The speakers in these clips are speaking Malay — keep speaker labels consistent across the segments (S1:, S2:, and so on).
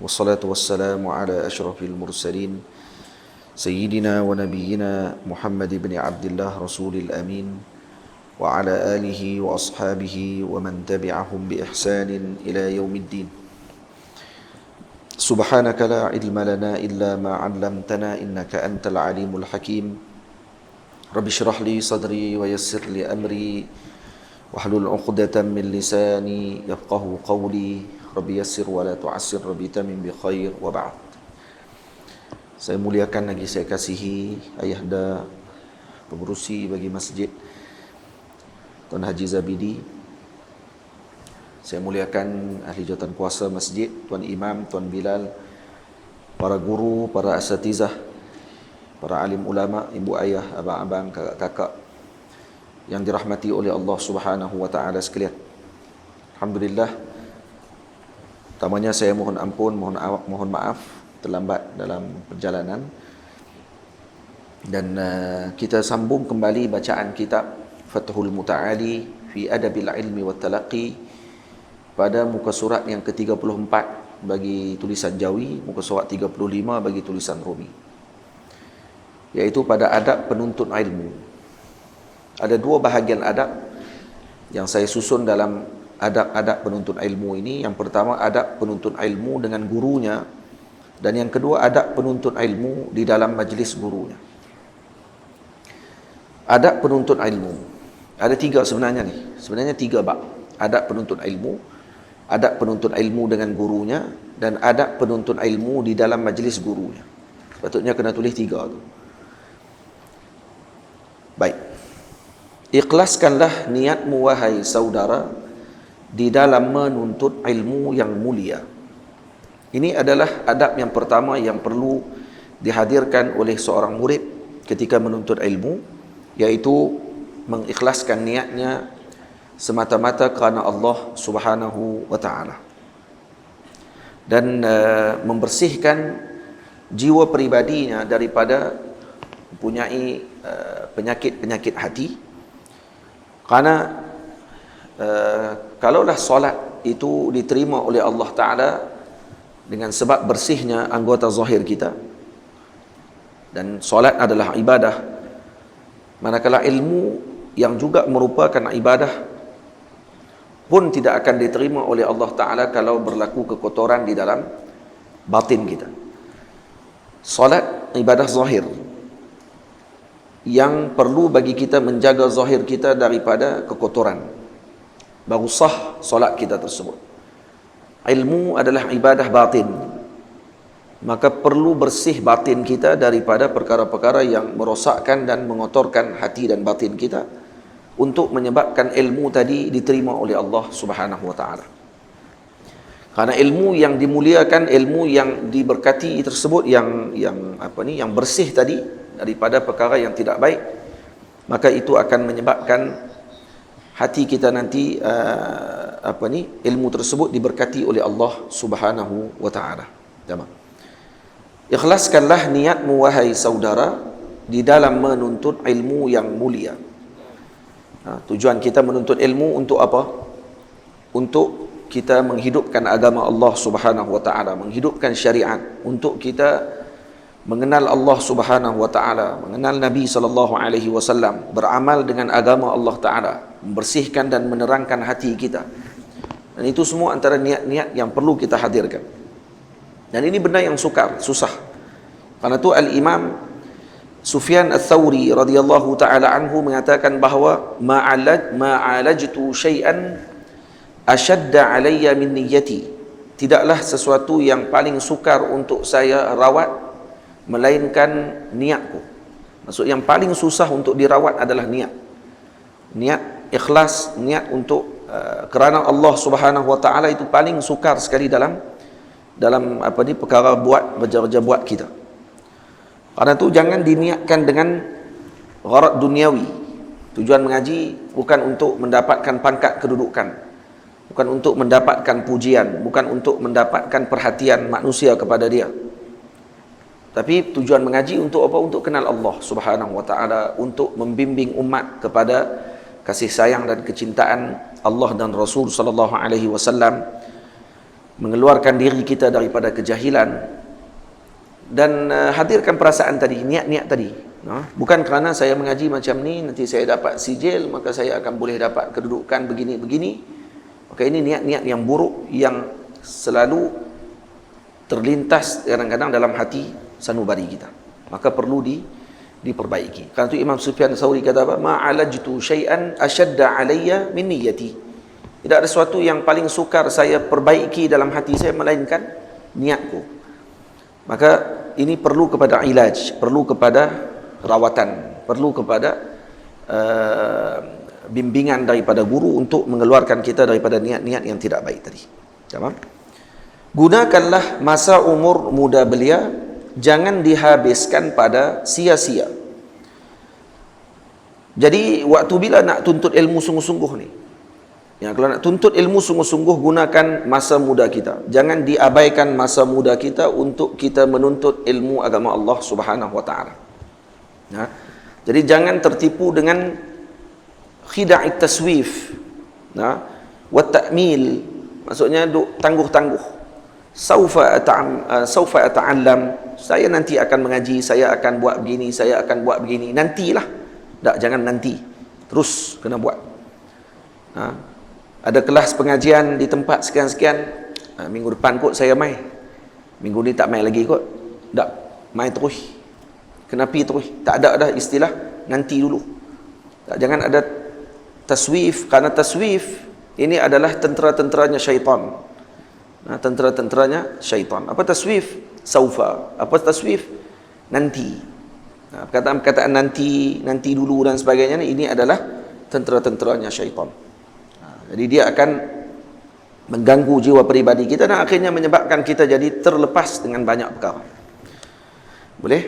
S1: والصلاة والسلام على أشرف المرسلين سيدنا ونبينا محمد بن عبد الله رسول الأمين وعلى آله وأصحابه ومن تبعهم بإحسان إلى يوم الدين. سبحانك لا علم لنا إلا ما علمتنا إنك أنت العليم الحكيم. رب اشرح لي صدري ويسر لي أمري واحلل عقدة من لساني يفقهوا قولي. رب يسر ولا تعسر رب تمم بخير وبعد. Saya muliakan lagi saya kasihi ayahanda pengurusi bagi masjid Tuan Haji Zabidi. Saya muliakan ahli jawatan kuasa masjid, Tuan Imam, Tuan Bilal, para guru, para asatizah, para alim ulama, ibu ayah, abang-abang, kakak-kakak yang dirahmati oleh Allah Subhanahu wa taala sekalian. Alhamdulillah. Pertamanya saya mohon ampun, mohon maaf terlambat dalam perjalanan. Dan kita sambung kembali bacaan kitab Fathul Muta'ali fi Adabil Ilmi wat Talaqi pada muka surat yang ke-34 bagi tulisan Jawi, muka surat 35 bagi tulisan Romi, iaitu pada adab penuntut ilmu. Ada dua bahagian adab yang saya susun dalam adab-adab penuntut ilmu ini. Yang pertama, adab penuntut ilmu dengan gurunya, dan yang kedua, adab penuntut ilmu di dalam majlis gurunya. Adab penuntut ilmu ada tiga sebenarnya ni. Sebenarnya tiga bab. Adab penuntut ilmu, adab penuntut ilmu dengan gurunya, dan adab penuntut ilmu di dalam majlis gurunya. Sepatutnya kena tulis tiga tu. Baik. Ikhlaskanlah niatmu wahai saudara di dalam menuntut ilmu yang mulia. Ini adalah adab yang pertama yang perlu dihadirkan oleh seorang murid ketika menuntut ilmu, iaitu mengikhlaskan niatnya semata-mata kerana Allah Subhanahu wa taala, dan membersihkan jiwa peribadinya daripada mempunyai penyakit-penyakit hati. Kerana kalaulah solat itu diterima oleh Allah Ta'ala dengan sebab bersihnya anggota zahir kita, dan solat adalah ibadah, manakala ilmu yang juga merupakan ibadah pun tidak akan diterima oleh Allah Ta'ala kalau berlaku kekotoran di dalam batin kita. Solat ibadah zahir yang perlu bagi kita menjaga zahir kita daripada kekotoran, baru sah solat kita tersebut. Ilmu adalah ibadah batin, maka perlu bersih batin kita daripada perkara-perkara yang merosakkan dan mengotorkan hati dan batin kita, untuk menyebabkan ilmu tadi diterima oleh Allah Subhanahu wa taala. Karena ilmu yang dimuliakan, ilmu yang diberkati tersebut, yang bersih tadi daripada perkara yang tidak baik, maka itu akan menyebabkan hati kita nanti ilmu tersebut diberkati oleh Allah Subhanahu wa taala. Jemaah, ikhlaskanlah niatmu wahai saudara di dalam menuntut ilmu yang mulia. Tujuan kita menuntut ilmu untuk apa? Untuk kita menghidupkan agama Allah Subhanahu wa taala, menghidupkan syariat, untuk kita mengenal Allah Subhanahu wa taala, mengenal Nabi sallallahu alaihi wasallam, beramal dengan agama Allah Taala, membersihkan dan menerangkan hati kita. Dan itu semua antara niat-niat yang perlu kita hadirkan. Dan ini benda yang susah. Karena itu Al-Imam Sufyan Ats-Tsauri radhiyallahu taala anhu mengatakan bahawa ma'alajtu syai'an ashadda alayya min niyyati. Tidaklah sesuatu yang paling sukar untuk saya rawat melainkan niatku. Maksud yang paling susah untuk dirawat adalah niat. Niat ikhlas, niat untuk kerana Allah Subhanahu wa taala itu paling sukar sekali dalam perkara kerja buat kita. Karena itu jangan diniatkan dengan gharad duniawi. Tujuan mengaji bukan untuk mendapatkan pangkat kedudukan, bukan untuk mendapatkan pujian, bukan untuk mendapatkan perhatian manusia kepada dia. Tapi tujuan mengaji untuk apa? Untuk kenal Allah Subhanahu wa taala, untuk membimbing umat kepada kasih sayang dan kecintaan Allah dan Rasul sallallahu alaihi wasallam, mengeluarkan diri kita daripada kejahilan, dan hadirkan perasaan tadi, niat-niat tadi. Bukan kerana saya mengaji macam ni, nanti saya dapat sijil, maka saya akan boleh dapat kedudukan begini-begini. Maka ini niat-niat yang buruk yang selalu terlintas kadang-kadang dalam hati sanubari kita. Maka perlu diperbaiki. Kerana itu Imam Sufyan Tsauri kata apa? Ma'alajtu syai'an asyadda alayya min niyyati. Tidak ada sesuatu yang paling sukar saya perbaiki dalam hati saya melainkan niatku. Maka ini perlu kepada ilaj, perlu kepada rawatan, perlu kepada bimbingan daripada guru untuk mengeluarkan kita daripada niat-niat yang tidak baik tadi. Faham? Gunakanlah masa umur muda belia, jangan dihabiskan pada sia-sia. Jadi waktu bila nak tuntut ilmu sungguh-sungguh ni, ya, kalau nak tuntut ilmu sungguh-sungguh, gunakan masa muda kita. Jangan diabaikan masa muda kita untuk kita menuntut ilmu agama Allah Subhanahu wa taala. Ya. Jadi jangan tertipu dengan khida'it taswif, ya, wa ta'mil. Maksudnya duk tangguh-tangguh. Saufa ata'allam, saya nanti akan mengaji, saya akan buat begini, saya akan buat begini. Nantilah. Tak, jangan nanti. Terus kena buat. Ha? Ada kelas pengajian di tempat sekian-sekian, minggu depan kot saya mai. Minggu ni tak mai lagi kot. Tak, mai terus. Kena pi terus. Tak ada dah istilah nanti dulu. Tak, jangan ada taswif, kerana taswif ini adalah tentera-tenteranya syaitan. Tentera-tenteranya syaitan. Apa taswif? Saufa. Apa taswif? Nanti. Perkataan-perkataan nanti, nanti dulu dan sebagainya ini adalah tentera-tenteranya syaitan. Jadi dia akan mengganggu jiwa peribadi kita dan akhirnya menyebabkan kita jadi terlepas dengan banyak perkara. Boleh?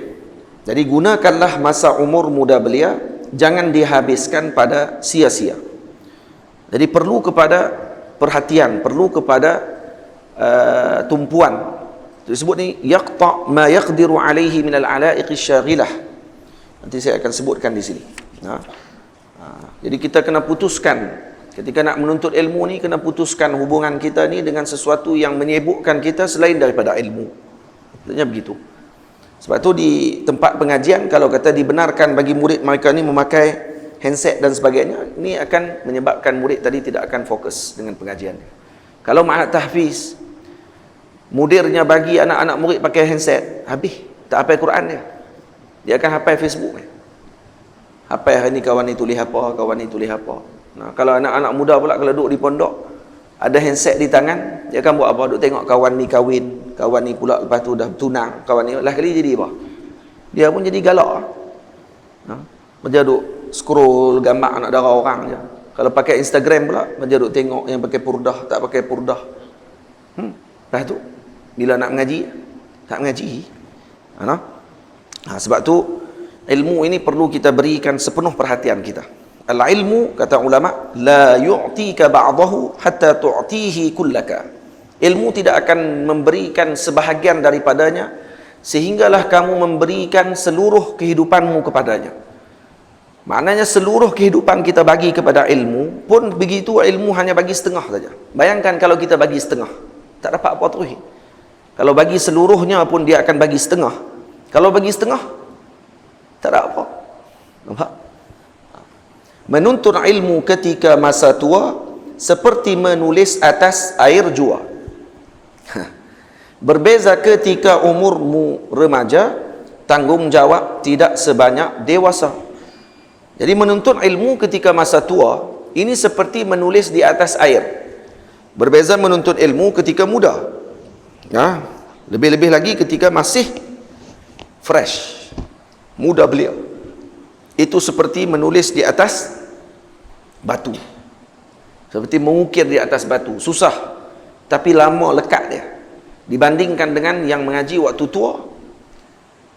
S1: Jadi gunakanlah masa umur muda belia, jangan dihabiskan pada sia-sia. Jadi perlu kepada perhatian, perlu kepada tumpuan. Disebut ni yaqta ma yaqdiru alaihi min al-ala'iq asy-syaghilah. Nanti saya akan sebutkan di sini. Jadi kita kena putuskan ketika nak menuntut ilmu ni, kena putuskan hubungan kita ni dengan sesuatu yang menyibukkan kita selain daripada ilmu. Maksudnya begitu. Sebab tu di tempat pengajian, kalau kata dibenarkan bagi murid mereka ni memakai handset dan sebagainya, ini akan menyebabkan murid tadi tidak akan fokus dengan pengajian. Kalau ma'at tahfiz, mudirnya bagi anak-anak murid pakai handset, habis, tak hafal Quran dia. Dia akan hafal Facebook ni. Hafal hari ni kawan ni tulis apa, kawan ni tulis apa. Nah, kalau anak-anak muda pula kalau duduk di pondok, ada handset di tangan, dia akan buat apa? Duduk tengok kawan ni kahwin, kawan ni pula lepas tu dah tunang, kawan ni lah kali jadi apa? Dia pun jadi galak. Macam duduk scroll gambar anak dara orang je. Kalau pakai Instagram pula, macam duduk tengok yang pakai purdah, tak pakai purdah. Lepas tu bila nak mengaji, tak mengaji. Sebab tu ilmu ini perlu kita berikan sepenuh perhatian kita. Al-ilmu, kata ulama, la yu'tika ba'dahu hatta tu'tihi kullaka. Ilmu tidak akan memberikan sebahagian daripadanya sehinggalah kamu memberikan seluruh kehidupanmu kepadanya. Maknanya seluruh kehidupan kita bagi kepada ilmu pun begitu, ilmu hanya bagi setengah saja. Bayangkan kalau kita bagi setengah, tak dapat apa terus. Kalau bagi seluruhnya pun dia akan bagi setengah. Kalau bagi setengah, tak ada apa. Nampak? Menuntut ilmu ketika masa tua seperti menulis atas air jua. Berbeza ketika umurmu remaja, tanggungjawab tidak sebanyak dewasa. Jadi menuntut ilmu ketika masa tua ini seperti menulis di atas air. Berbeza menuntut ilmu ketika muda. Lebih-lebih lagi ketika masih fresh, muda belia. Itu seperti menulis di atas batu. Seperti mengukir di atas batu. Susah, tapi lama lekat dia. Dibandingkan dengan yang mengaji waktu tua,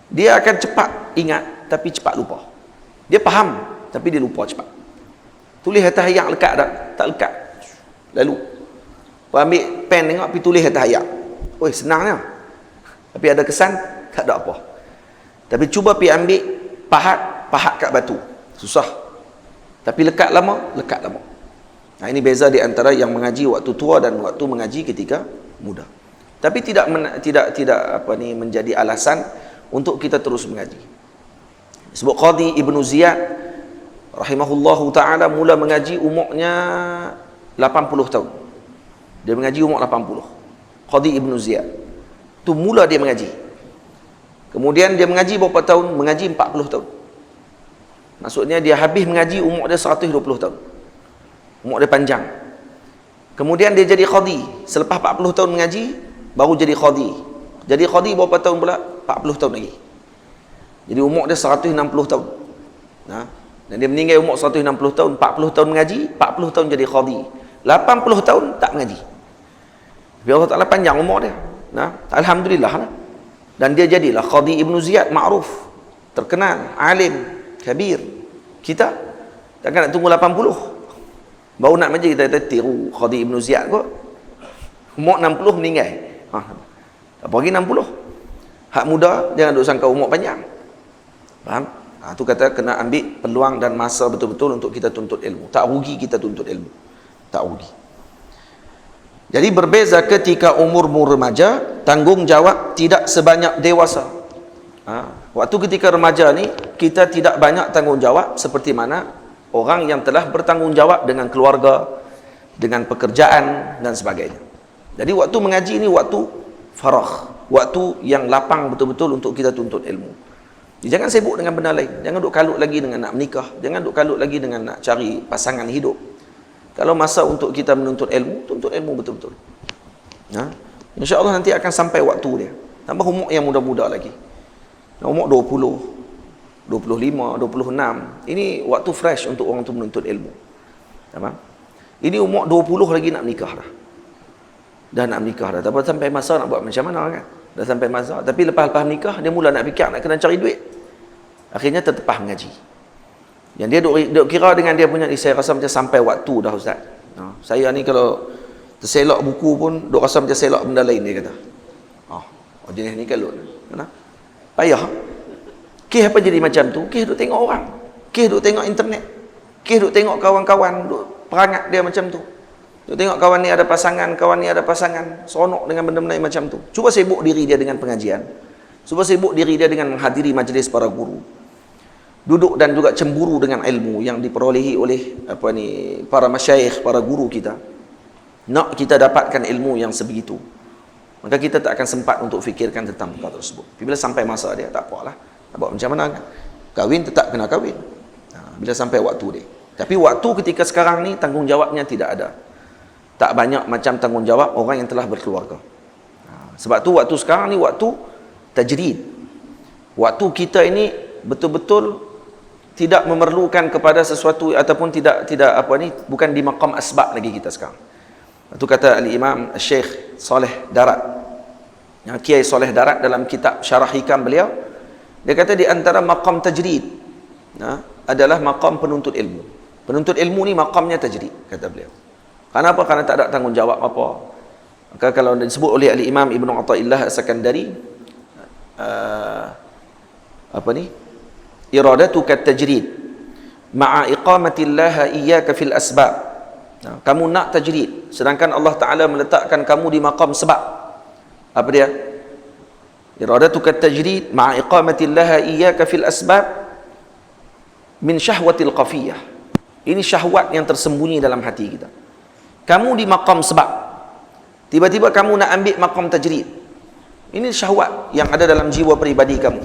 S1: dia akan cepat ingat, tapi cepat lupa. Dia faham, tapi dia lupa cepat. Tulis atas ayat lekat tak? Tak lekat. Lalu ambil pen tengok, pergi tulis atas ayat. Oi, senangnya. Tapi ada kesan, tak ada apa. Tapi cuba pergi ambil pahat kat batu. Susah. Tapi lekat lama, lekat lama. Nah, ini beza di antara yang mengaji waktu tua dan waktu mengaji ketika mudah. Tapi tidak menjadi alasan untuk kita terus mengaji. Sebab Qadi Ibnu Ziyad rahimahullahu taala mula mengaji umurnya 80 tahun. Dia mengaji umur 80. Qadi Ibnu Ziyad. Tu mula dia mengaji. Kemudian dia mengaji berapa tahun? Mengaji 40 tahun. Maksudnya dia habis mengaji umur dia 120 tahun. Umur dia panjang. Kemudian dia jadi qadi. Selepas 40 tahun mengaji, baru jadi qadi. Jadi qadi berapa tahun pula? 40 tahun lagi. Jadi umur dia 160 tahun. Nah, dan dia meninggal umur 160 tahun, 40 tahun mengaji, 40 tahun jadi qadi. 80 tahun tak mengaji. Tapi Allah Ta'ala panjang umur dia. Nah, alhamdulillah lah. Dan dia jadilah Qadi Ibnu Ziyad, ma'ruf, terkenal, alim, kabir. Kita takkan nak tunggu 80. Baru nak mengaji kita tiru Qadi Ibnu Ziyad kot. Umur 60 meninggal. Apa lagi 60? Hak muda jangan duk sangka umur panjang. Faham? Tu kata kena ambil peluang dan masa betul-betul untuk kita tuntut ilmu. Tak rugi kita tuntut ilmu. Tak rugi. Jadi berbeza ketika umurmu remaja, tanggungjawab tidak sebanyak dewasa. Waktu ketika remaja ni, kita tidak banyak tanggungjawab seperti mana orang yang telah bertanggungjawab dengan keluarga, dengan pekerjaan dan sebagainya. Jadi waktu mengaji ni waktu faragh, waktu yang lapang betul-betul untuk kita tuntut ilmu. Jangan sibuk dengan benda lain. Jangan duk kalut lagi dengan nak menikah. Jangan duk kalut lagi dengan nak cari pasangan hidup. Kalau masa untuk kita menuntut ilmu, tuntut ilmu betul-betul. InsyaAllah nanti akan sampai waktu dia. Tambah umur yang muda-muda lagi. Umur 20, 25, 26. Ini waktu fresh untuk orang tu menuntut ilmu. Faham? Ini umur 20 lagi nak menikah dah. Dah nak menikah dah. Tapi sampai masa nak buat macam mana kan? Dah sampai masa. Tapi lepas-lepas menikah, dia mula nak fikir nak kena cari duit. Akhirnya tertepah mengaji. Yang dia duk kira dengan dia punya, saya rasa macam sampai waktu dah Ustaz. Saya ni kalau terselak buku pun duk rasa macam selak benda lain, dia kata. Jenis ni kalut. Payah. Kes apa jadi macam tu? Kes duk tengok orang. Kes duk tengok internet. Kes duk tengok kawan-kawan duk perangat dia macam tu. Duk tengok kawan ni ada pasangan, kawan ni ada pasangan. Seronok dengan benda-benda macam tu. Cuba sibuk diri dia dengan pengajian. Cuba sibuk diri dia dengan menghadiri majlis para guru. Duduk dan juga cemburu dengan ilmu yang diperolehi oleh para masyayikh, para guru kita. Nak kita dapatkan ilmu yang sebegitu, maka kita tak akan sempat untuk fikirkan tentang perkara tersebut. Bila sampai masa dia, tak apalah, nak buat macam mana kan? Kahwin tetap kena kahwin. Bila sampai waktu dia. Tapi waktu ketika sekarang ni tanggungjawabnya tidak ada. Tak banyak macam tanggungjawab orang yang telah berkeluarga. Sebab tu waktu sekarang ni waktu tajrid. Waktu kita ini betul-betul tidak memerlukan kepada sesuatu ataupun tidak bukan di maqam asbab lagi kita sekarang. Itu kata al-Imam Syekh Saleh Darat. Kiai Saleh Darat dalam kitab Syarah Hikam beliau, dia kata di antara maqam tajrid adalah maqam penuntut ilmu. Penuntut ilmu ni maqamnya tajrid, kata beliau. Kenapa? Karena tak ada tanggungjawab apa. Maka kalau disebut oleh al-Imam Ibnu Athaillah As-Sakandari, iradatuka tajrid ma'a iqamatillah iyyaka fil asbab. Kamu nak tajrid sedangkan Allah Ta'ala meletakkan kamu di maqam sebab. Apa dia? Iradatuka tajrid ma'a iqamatillah iyyaka fil asbab min syahwatil qafiyah. Ini syahwat yang tersembunyi dalam hati kita. Kamu di maqam sebab, tiba-tiba kamu nak ambil maqam tajrid. Ini syahwat yang ada dalam jiwa peribadi kamu.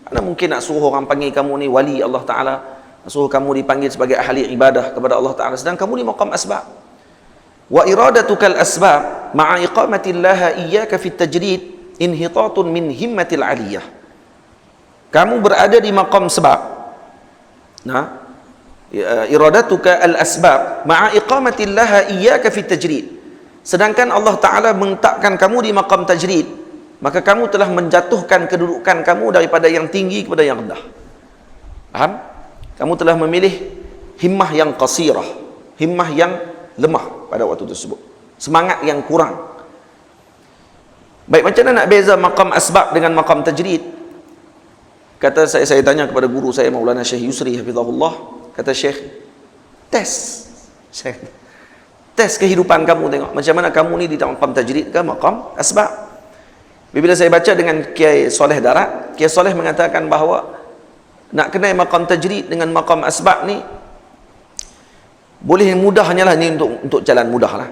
S1: Anda mungkin nak suruh orang panggil kamu ni wali Allah Ta'ala, nak suruh kamu dipanggil sebagai ahli ibadah kepada Allah Ta'ala, sedang kamu di maqam asbab. Wa iradatukal asbab ma'a iqamatillah iyyaka fit tajrid inhitatun min himmatil aliyah. Kamu berada di maqam sebab. Iradatuka al asbab ma'a iqamatillah iyyaka fit tajrid. Sedangkan Allah Ta'ala menetapkan kamu di maqam tajrid, maka kamu telah menjatuhkan kedudukan kamu daripada yang tinggi kepada yang rendah. Faham? Kamu telah memilih himmah yang qasirah, himmah yang lemah pada waktu tersebut, semangat yang kurang. Baik, macam mana nak beza maqam asbab dengan maqam tajrid? Kata saya tanya kepada guru saya Maulana Syekh Yusri hafizahullah, kata Syekh, tes. Tes kehidupan kamu, tengok macam mana kamu ni di maqam tajrid ke maqam asbab. Bila saya baca dengan Kiai Soleh Darat, Kiai Soleh mengatakan bahawa nak kenal maqam tajrid dengan maqam asbab ni boleh mudah hanyalah ni untuk jalan mudah lah,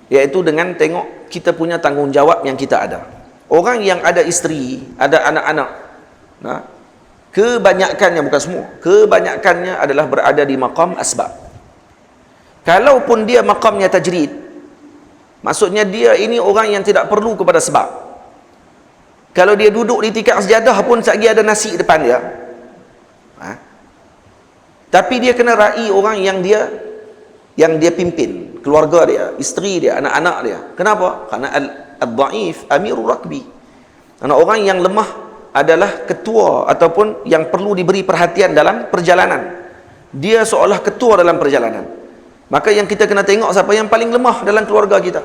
S1: iaitu dengan tengok kita punya tanggungjawab yang kita ada. Orang yang ada isteri, ada anak-anak, nah, kebanyakannya, bukan semua, kebanyakannya adalah berada di maqam asbab. Kalaupun dia maqamnya tajrid, maksudnya dia ini orang yang tidak perlu kepada sebab. Kalau dia duduk di tikar sejadah pun sekali ada nasi depan dia, tapi dia kena raih orang yang dia pimpin, keluarga dia, isteri dia, anak-anak dia. Kenapa? Karena al-dhaif amirul rakbi. Karena orang yang lemah adalah ketua ataupun yang perlu diberi perhatian dalam perjalanan. Dia seolah ketua dalam perjalanan. Maka yang kita kena tengok siapa yang paling lemah dalam keluarga kita.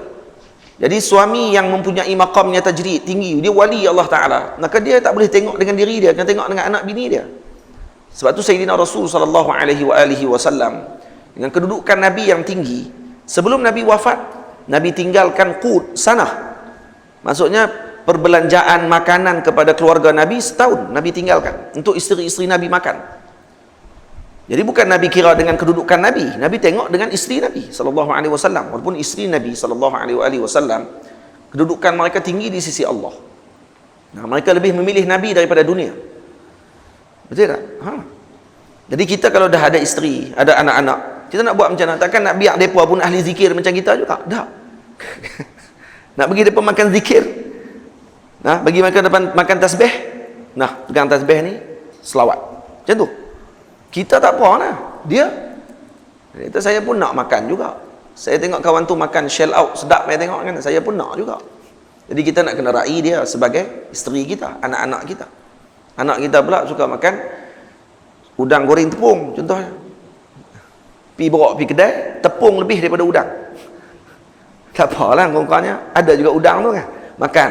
S1: Jadi suami yang mempunyai maqamnya tajrid tinggi, dia wali Allah Ta'ala, maka dia tak boleh tengok dengan diri dia, kena tengok dengan anak bini dia. Sebab tu Sayyidina Rasul sallallahu alaihi wasallam dengan kedudukan Nabi yang tinggi, sebelum Nabi wafat, Nabi tinggalkan qut sanah. Maksudnya perbelanjaan makanan kepada keluarga Nabi setahun Nabi tinggalkan untuk isteri-isteri Nabi makan. Jadi bukan Nabi kira dengan kedudukan Nabi, Nabi tengok dengan isteri Nabi sallallahu alaihi wasallam. Walaupun isteri Nabi sallallahu alaihi wasallam kedudukan mereka tinggi di sisi Allah. Nah, mereka lebih memilih Nabi daripada dunia. Betul tak? Jadi kita kalau dah ada isteri, ada anak-anak, kita nak buat macam mana? Takkan nak biar mereka pun ahli zikir macam kita juga? Tak. Nak bagi mereka makan zikir, nah, bagi mereka makan tasbih, nah, pegang tasbih ni selawat, macam tu. Kita tak apa lah. Saya pun nak makan juga. Saya tengok kawan tu makan shell out sedap, saya tengok kan, saya pun nak juga. Jadi kita nak kena raih dia sebagai isteri kita, anak-anak kita. Anak kita pula suka makan udang goreng tepung contohnya. Pi bawa pergi kedai, tepung lebih daripada udang. Tak apalah, ngongkanya ada juga udang tu kan, makan.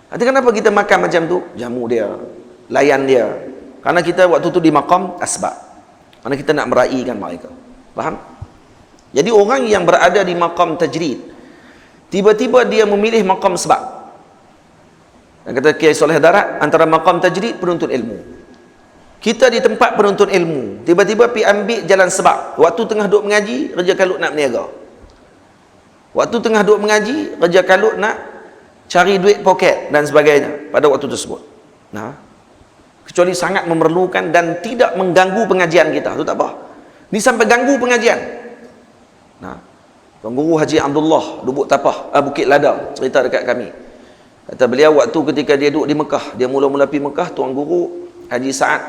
S1: Nanti kenapa kita makan macam tu? Jamu dia, layan dia. Karena kita waktu tu di maqam asbab. Karena kita nak meraihkan mereka. Faham? Jadi orang yang berada di maqam tajrid, tiba-tiba dia memilih maqam sebab. Dan kata Kiai Soleh Darat, antara maqam tajrid penuntut ilmu. Kita di tempat penuntut ilmu, tiba-tiba pergi ambil jalan sebab. Waktu tengah duduk mengaji, Raja Kalut nak berniaga. Waktu tengah duduk mengaji, Raja Kalut nak cari duit poket dan sebagainya pada waktu tersebut. Nah, kecuali sangat memerlukan dan tidak mengganggu pengajian kita, tu tak apa. Ni sampai ganggu pengajian. Nah, Tuan Guru Haji Abdullah Lubuk Tapah, Bukit Ladang cerita dekat kami. Kata beliau waktu ketika dia duduk di Mekah, dia mula-mula pergi Mekah, Tuan Guru Haji Sa'ad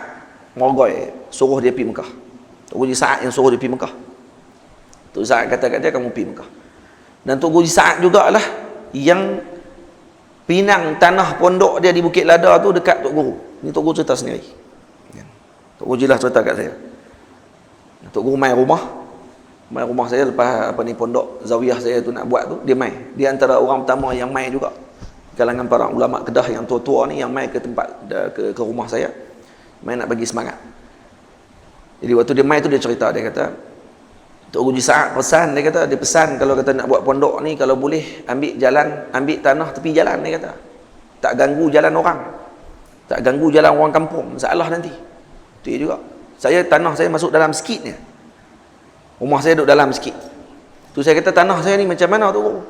S1: Morgoy suruh dia pergi Mekah. Tuan Guru Haji Sa'ad yang suruh dia pergi Mekah. Tuan Sa'ad kata kat dia, kamu pergi Mekah. Dan Tuan Guru Haji Sa'ad jugalah yang pinang tanah pondok dia di Bukit Ladang tu dekat Tok Guru. Ni Tok Guru cerita sendiri. Tok Guru jelas cerita kat saya. Tok Guru main rumah saya lepas pondok zawiyah saya tu nak buat tu, dia main. Dia antara orang pertama yang main juga. Kalangan para ulama Kedah yang tua-tua ni yang main ke tempat ke rumah saya. Main nak bagi semangat. Jadi waktu dia main tu dia cerita, dia kata Tok Guru Haji Sa'ad pesan, dia pesan kalau kata nak buat pondok ni, kalau boleh ambil tanah tepi jalan, dia kata. Tak ganggu jalan orang. Tak ganggu jalan orang kampung, masalah nanti. Itu juga. Tanah saya masuk dalam sikit ni. Rumah saya duduk dalam sikit. Tu saya kata tanah saya ni macam mana tu?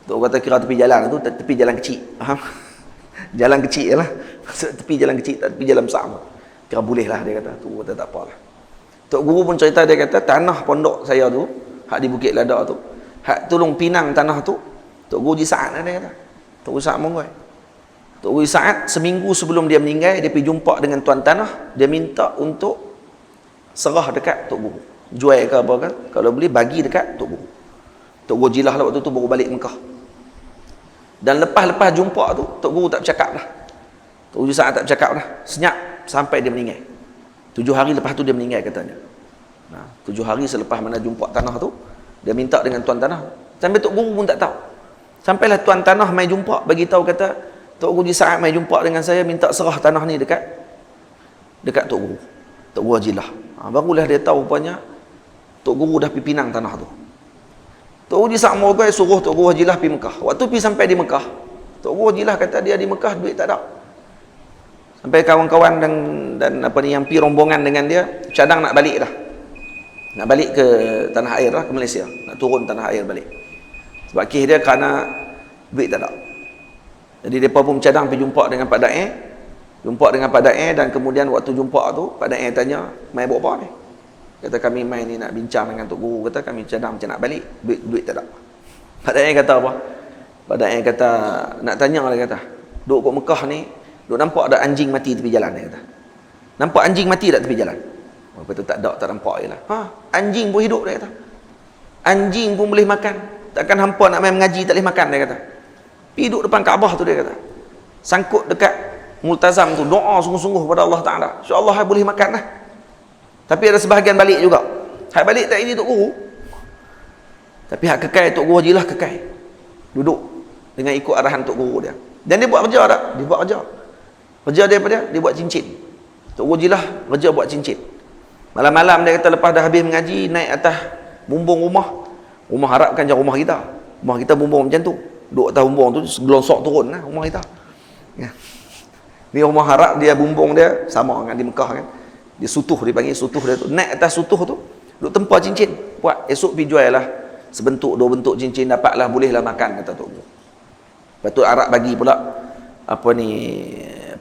S1: Tu kata kira tepi jalan tu, tepi jalan kecil. Faham? Jalan kecil lah. Tepi jalan kecil, tak tepi jalan besar. Kira boleh lah, dia kata. Tu kata tak apalah. Tok Guru pun cerita, dia kata tanah pondok saya tu, hak di Bukit Ladang tu, hak tolong pinang tanah tu, Tok Guru Haji Sa'ad lah, dia kata. Tok Guru Sa'ad Monggoy. Tok Guru Haji Sa'ad seminggu sebelum dia meninggal, dia pergi jumpa dengan tuan tanah, dia minta untuk serah dekat Tok Guru. Jual ke apa kan, kalau boleh bagi dekat Tok Guru. Tok Guru Jilah lah waktu tu baru balik Mekah. Dan lepas jumpa tu, Tok Guru tak bercakap dah. Tok Guru Haji Sa'ad tak bercakap dah. Senyap sampai dia meninggal. 7 hari lepas tu dia meninggal katanya. Nah, 7 hari selepas mana jumpa tanah tu, dia minta dengan tuan tanah. Sampai Tok Guru pun tak tahu. Sampailah tuan tanah mai jumpa, bagi tahu kata Tok Guru Haji Sa'ad mai jumpa dengan saya, minta serah tanah ni dekat Tok Guru. Tok Guru Haji lah. Barulah dia tahu rupanya Tok Guru dah pergi pinang tanah tu. Tok Guru Jisak Morgan suruh Tok Guru Hajilah pergi Mekah. Waktu pergi sampai di Mekah, Tok Guru Hajilah kata dia di Mekah duit tak ada. Sampai kawan-kawan dan apa ni yang pergi rombongan dengan dia cadang nak balik dah. Nak balik ke tanah air lah, ke Malaysia. Nak turun tanah air balik. Sebab kes dia kerana duit tak ada. Jadi mereka pun cadang pergi jumpa dengan Pak Dae. Jumpa dengan Pak Dae dan kemudian waktu jumpa tu Pak Dae tanya, "Mai buat apa ni?" Kata, "Kami mai ni nak bincang dengan Tok Guru." Kata, "Kami cadang macam nak balik, duit tak ada." Pak Dae kata apa? Pak Dae kata, "Nak tanya," dia kata, "duk kat Mekah ni, duk nampak ada anjing mati tepi jalan," dia kata. "Nampak anjing mati tak tepi jalan?" Oh, kata, "Tak ada, tak nampak je lah." "Ha, anjing pun hidup," dia kata. "Anjing pun boleh makan. Takkan hampa nak main mengaji tak boleh makan," dia kata. Pergi duduk depan Kaabah tu, dia kata. Sangkut dekat multazam tu, doa sungguh-sungguh kepada Allah Ta'ala. InsyaAllah hai boleh makan lah. Tapi ada sebahagian balik juga. Hai balik tak ini Tok Guru. Tapi hak kekal Tok Guru Hajilah kekal. Duduk dengan ikut arahan Tok Guru dia. Dan dia buat kerja tak? Dia buat kerja. Kerja dia apa dia? Dia buat cincin. Tok Guru Hajilah kerja buat cincin. Malam-malam dia kata lepas dah habis mengaji, naik atas bumbung rumah. Rumah harapkan je rumah kita. Rumah kita bumbung macam tu. Duduk atas bumbung tu, gelosok turun lah rumah kita. Ya. Ni rumah harap dia bumbung dia sama dengan di Mekah kan. Dia sutuh, dipanggil sutuh dia tu. Naik atas sutuh tu, duduk tempah cincin. Buat, esok pergi jual lah. Sebentuk, dua bentuk cincin dapatlah, bolehlah makan, kata Tok Guru. Lepas tu Arab bagi pula apa ni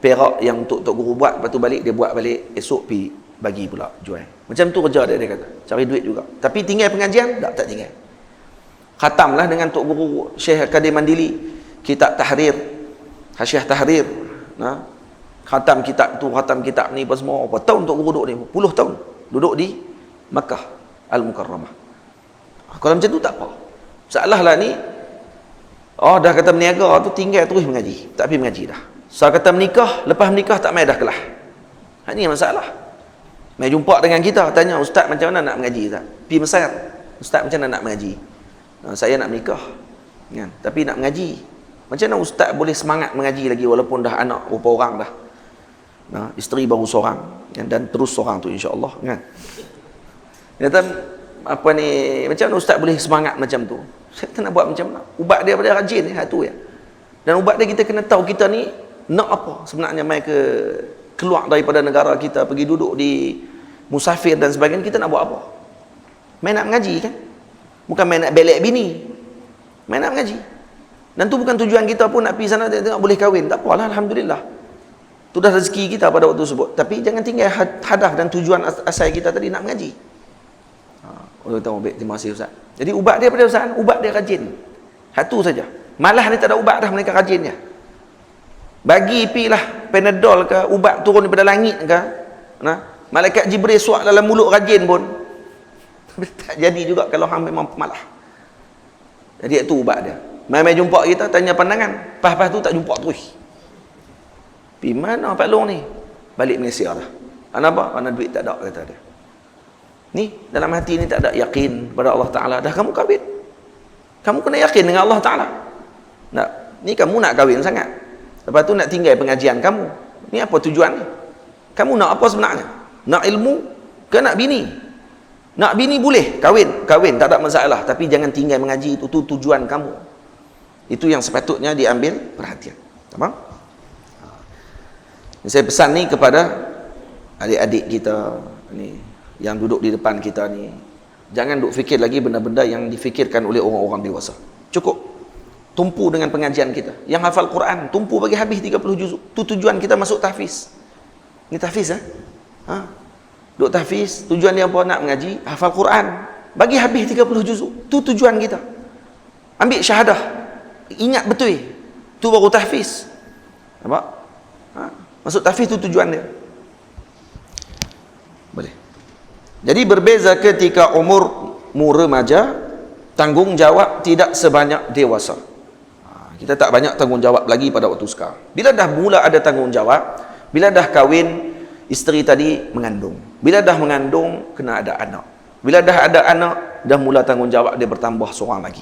S1: perak yang untuk Tok Guru buat. Lepas tu balik, dia buat balik, esok pergi bagi pula, jual. Macam tu kerja dia kata. Cari duit juga. Tapi tinggal pengajian? Tak tinggal. Khatamlah dengan Tok Guru Syekh Kadir Mandili kitab Tahrir, Hasyiah Tahrir. Nah, khatam kitab tu, khatam kitab ni apa semua. Apa tahun Tok Guru duduk ni? Puluh tahun duduk di Makkah Al-Mukarramah. Kalau macam tu tak apa. Masalah lah ni, oh dah kata berniaga tu tinggal terus mengaji. Tak pergi mengaji dah. So kata menikah, lepas menikah tak mai dah kelas. Ha, ni masalah. Mai jumpa dengan kita, tanya, "Ustaz macam mana nak mengaji Ustaz?" Pergi Mesir. "Ustaz macam mana nak mengaji?" "Saya nak menikah kan, tapi nak mengaji. Macam mana Ustaz boleh semangat mengaji lagi walaupun dah anak berapa orang dah? Isteri baru seorang kan, dan terus seorang tu insya-Allah kan." Dia kata, "Apa ni, macam mana Ustaz boleh semangat macam tu?" Saya kata, "Nak buat macam mana? Ubat dia pada rajin ni, tu ya. Dan ubat dia kita kena tahu kita ni nak apa sebenarnya. Mai ke keluar daripada negara kita, pergi duduk di musafir dan sebagainya, kita nak buat apa? Mai nak mengaji kan? Bukan main nak belek bini, main nak mengaji. Dan tu bukan tujuan kita pun nak pergi sana tengok boleh kahwin. Tak apalah, Alhamdulillah. Tu dah rezeki kita pada waktu tersebut. Tapi jangan tinggal hadaf dan tujuan asal kita tadi nak mengaji. Allah tahu, baik, terima kasih Ustaz. Jadi ubat dia pada Ustaz, ubat dia rajin. Satu saja. Malah ni tak ada ubat dah, mereka rajinnya. Bagi pilah Panadol ke, ubat turun daripada langit ke. Malaikat Jibril suak dalam mulut rajin pun tak jadi juga kalau hang memang pemalah. Jadi itu ubat dia. Mai jumpa kita, tanya pandangan. Pas tu tak jumpa terus. Pergi mana Pak Long ni? Balik Malaysia lah. Kenapa? Kerana duit tak ada, kata dia. Ni, dalam hati ni tak ada yakin pada Allah Ta'ala. Dah kamu kahwin. Kamu kena yakin dengan Allah Ta'ala. Ni kamu nak kahwin sangat. Lepas tu nak tinggal pengajian kamu. Ni apa tujuan ni? Kamu nak apa sebenarnya? Nak ilmu ke nak bini? Nak bini boleh, kahwin, tak ada masalah. Tapi jangan tinggal mengaji, itu tujuan kamu. Itu yang sepatutnya diambil perhatian. Faham? Saya pesan ni kepada adik-adik kita ni, yang duduk di depan kita ni. Jangan duk fikir lagi benda-benda yang difikirkan oleh orang-orang dewasa. Cukup tumpu dengan pengajian kita. Yang hafal Quran, tumpu bagi habis 30 juzuk. Tu tujuan kita masuk tahfiz. Ni tahfiz duk tahfiz, tujuan dia apa? Nak mengaji, hafal Quran, bagi habis 30 juzuk. Tu tujuan kita. Ambil syahadah, ingat betul, tu baru tahfiz. Nampak? Masuk tahfiz tu tujuan dia. Boleh. Jadi berbeza ketika umur remaja, tanggungjawab tidak sebanyak dewasa. Kita tak banyak tanggungjawab lagi pada waktu sekarang. Bila dah mula ada tanggungjawab, bila dah kahwin, isteri tadi mengandung. Bila dah mengandung, kena ada anak. Bila dah ada anak, dah mula tanggungjawab dia bertambah seorang lagi.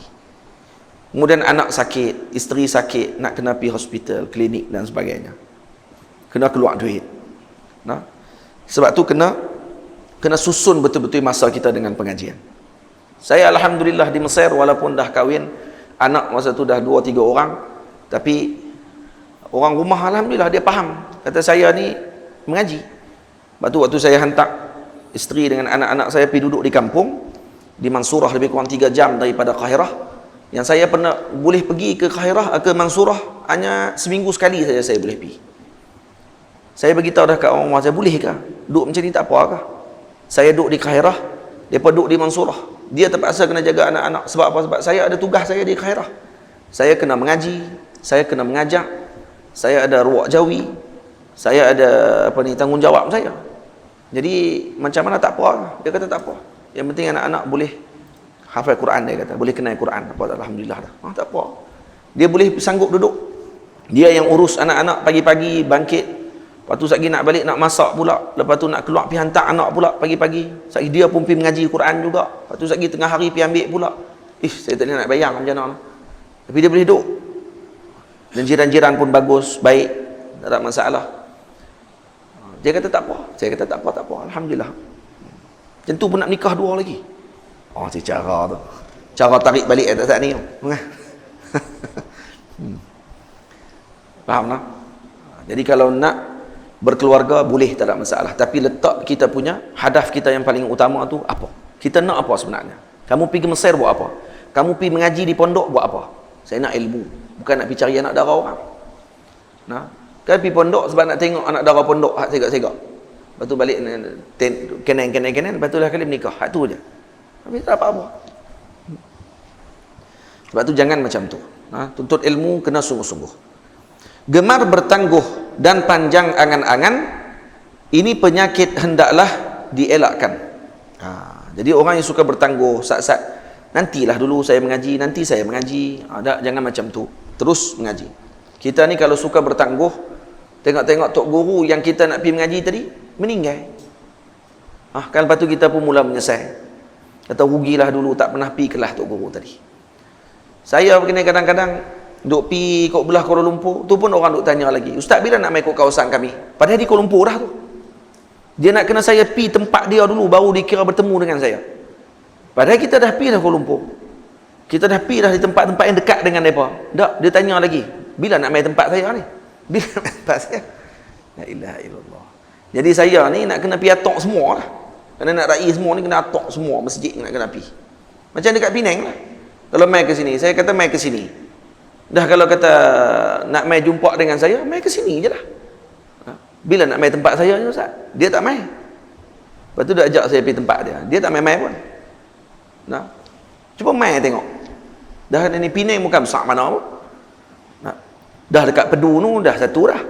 S1: Kemudian anak sakit, isteri sakit, nak kena pergi hospital, klinik dan sebagainya. Kena keluar duit. Sebab tu kena susun betul-betul masa kita dengan pengajian. Saya alhamdulillah di Mesir, walaupun dah kahwin, anak masa tu dah 2-3 orang, tapi orang rumah alhamdulillah dia faham. Kata saya ni mengaji. Lepas tu waktu saya hantar isteri dengan anak-anak saya pergi duduk di kampung di Mansurah, lebih kurang 3 jam daripada Kahirah. Yang saya pernah boleh pergi ke Kahirah, ke Mansurah hanya seminggu sekali saja saya boleh pergi. Saya beritahu dah kat orang rumah saya, bolehkah duduk macam ni, tak apa kah? Saya duduk di Kahirah, mereka duduk di Mansurah. Dia terpaksa kena jaga anak-anak. Sebab apa? Sebab saya ada tugas saya di Kahirah. Saya kena mengaji, saya kena mengajak, saya ada ruak jawi, saya ada tanggungjawab saya. Jadi macam mana tak apa. Dia kata tak apa, yang penting anak-anak boleh hafal Quran, dia kata boleh kenal Quran. Apa, alhamdulillah dah. Tak apa, dia boleh sanggup duduk. Dia yang urus anak-anak pagi-pagi bangkit, lepas tu sekali nak balik nak masak pula, lepas tu nak keluar pergi hantar anak pula pagi-pagi. Sekali dia pun pergi mengaji Quran juga, lepas tu sekali tengah hari pergi ambil pula. Saya tak nak bayang macam mana, tapi dia boleh duduk. Dan jiran-jiran pun bagus, baik, tak ada masalah. Dia kata tak apa. Saya kata tak apa, alhamdulillah. Macam tu pun nak nikah 2 lagi. Tu cara tu, cara tarik balik atas ni. Faham tak? Jadi kalau nak berkeluarga boleh, tak ada masalah, tapi letak kita punya hadaf kita yang paling utama tu apa? Kita nak apa sebenarnya? Kamu pergi ke Mesir buat apa? Kamu pergi mengaji di pondok buat apa? Saya nak ilmu, bukan nak pergi cari anak dara orang. Nah, kan pergi pondok sebab nak tengok anak dara pondok hak segak-segak. Lepas tu balik kenen, lepas tu dah kali menikah. Hak tu je. Tapi tak apa-apa. Sebab tu jangan macam tu. Tuntut ilmu kena sungguh-sungguh. Gemar bertangguh dan panjang angan-angan, ini penyakit hendaklah dielakkan. Jadi orang yang suka bertangguh, sat-sat, nantilah dulu saya mengaji, nanti saya mengaji. Jangan macam tu, terus mengaji. Kita ni kalau suka bertangguh, tengok-tengok tok guru yang kita nak pergi mengaji tadi meninggal, kan lepas tu kita pun mula menyesal, kata rugilah dulu tak pernah pergi kelas tok guru tadi. Saya begini kadang-kadang duk pi kat belah Kuala Lumpur tu pun orang duk tanya lagi, ustaz bila nak mai ke kawasan kami? Padahal di Kuala Lumpur dah tu. Dia nak kena saya pi tempat dia dulu baru dikira bertemu dengan saya. Padahal kita dah pi dah Kuala Lumpur. Kita dah pi dah di tempat-tempat yang dekat dengan depa. Tak, dia tanya lagi, bila nak mai tempat saya ni? Bila nak mai tempat saya? La ilaha illallah. Jadi saya ni nak kena pi atok semua lah. Kena nak rai semua ni kena atok semua masjid nak kena pi. Macam dekat Penang lah. Kalau mai ke sini, saya kata mai ke sini. Dah kalau kata nak mai jumpa dengan saya, mai ke sini je lah. Bila nak mai tempat saya ni ustaz? Dia tak mai. Lepas tu dia ajak saya pergi tempat dia. Dia tak mai-mai pun. Cuba mai tengok. Dah ni Penang bukan besar mana pun. Dah dekat Pedu tu dah satu dah.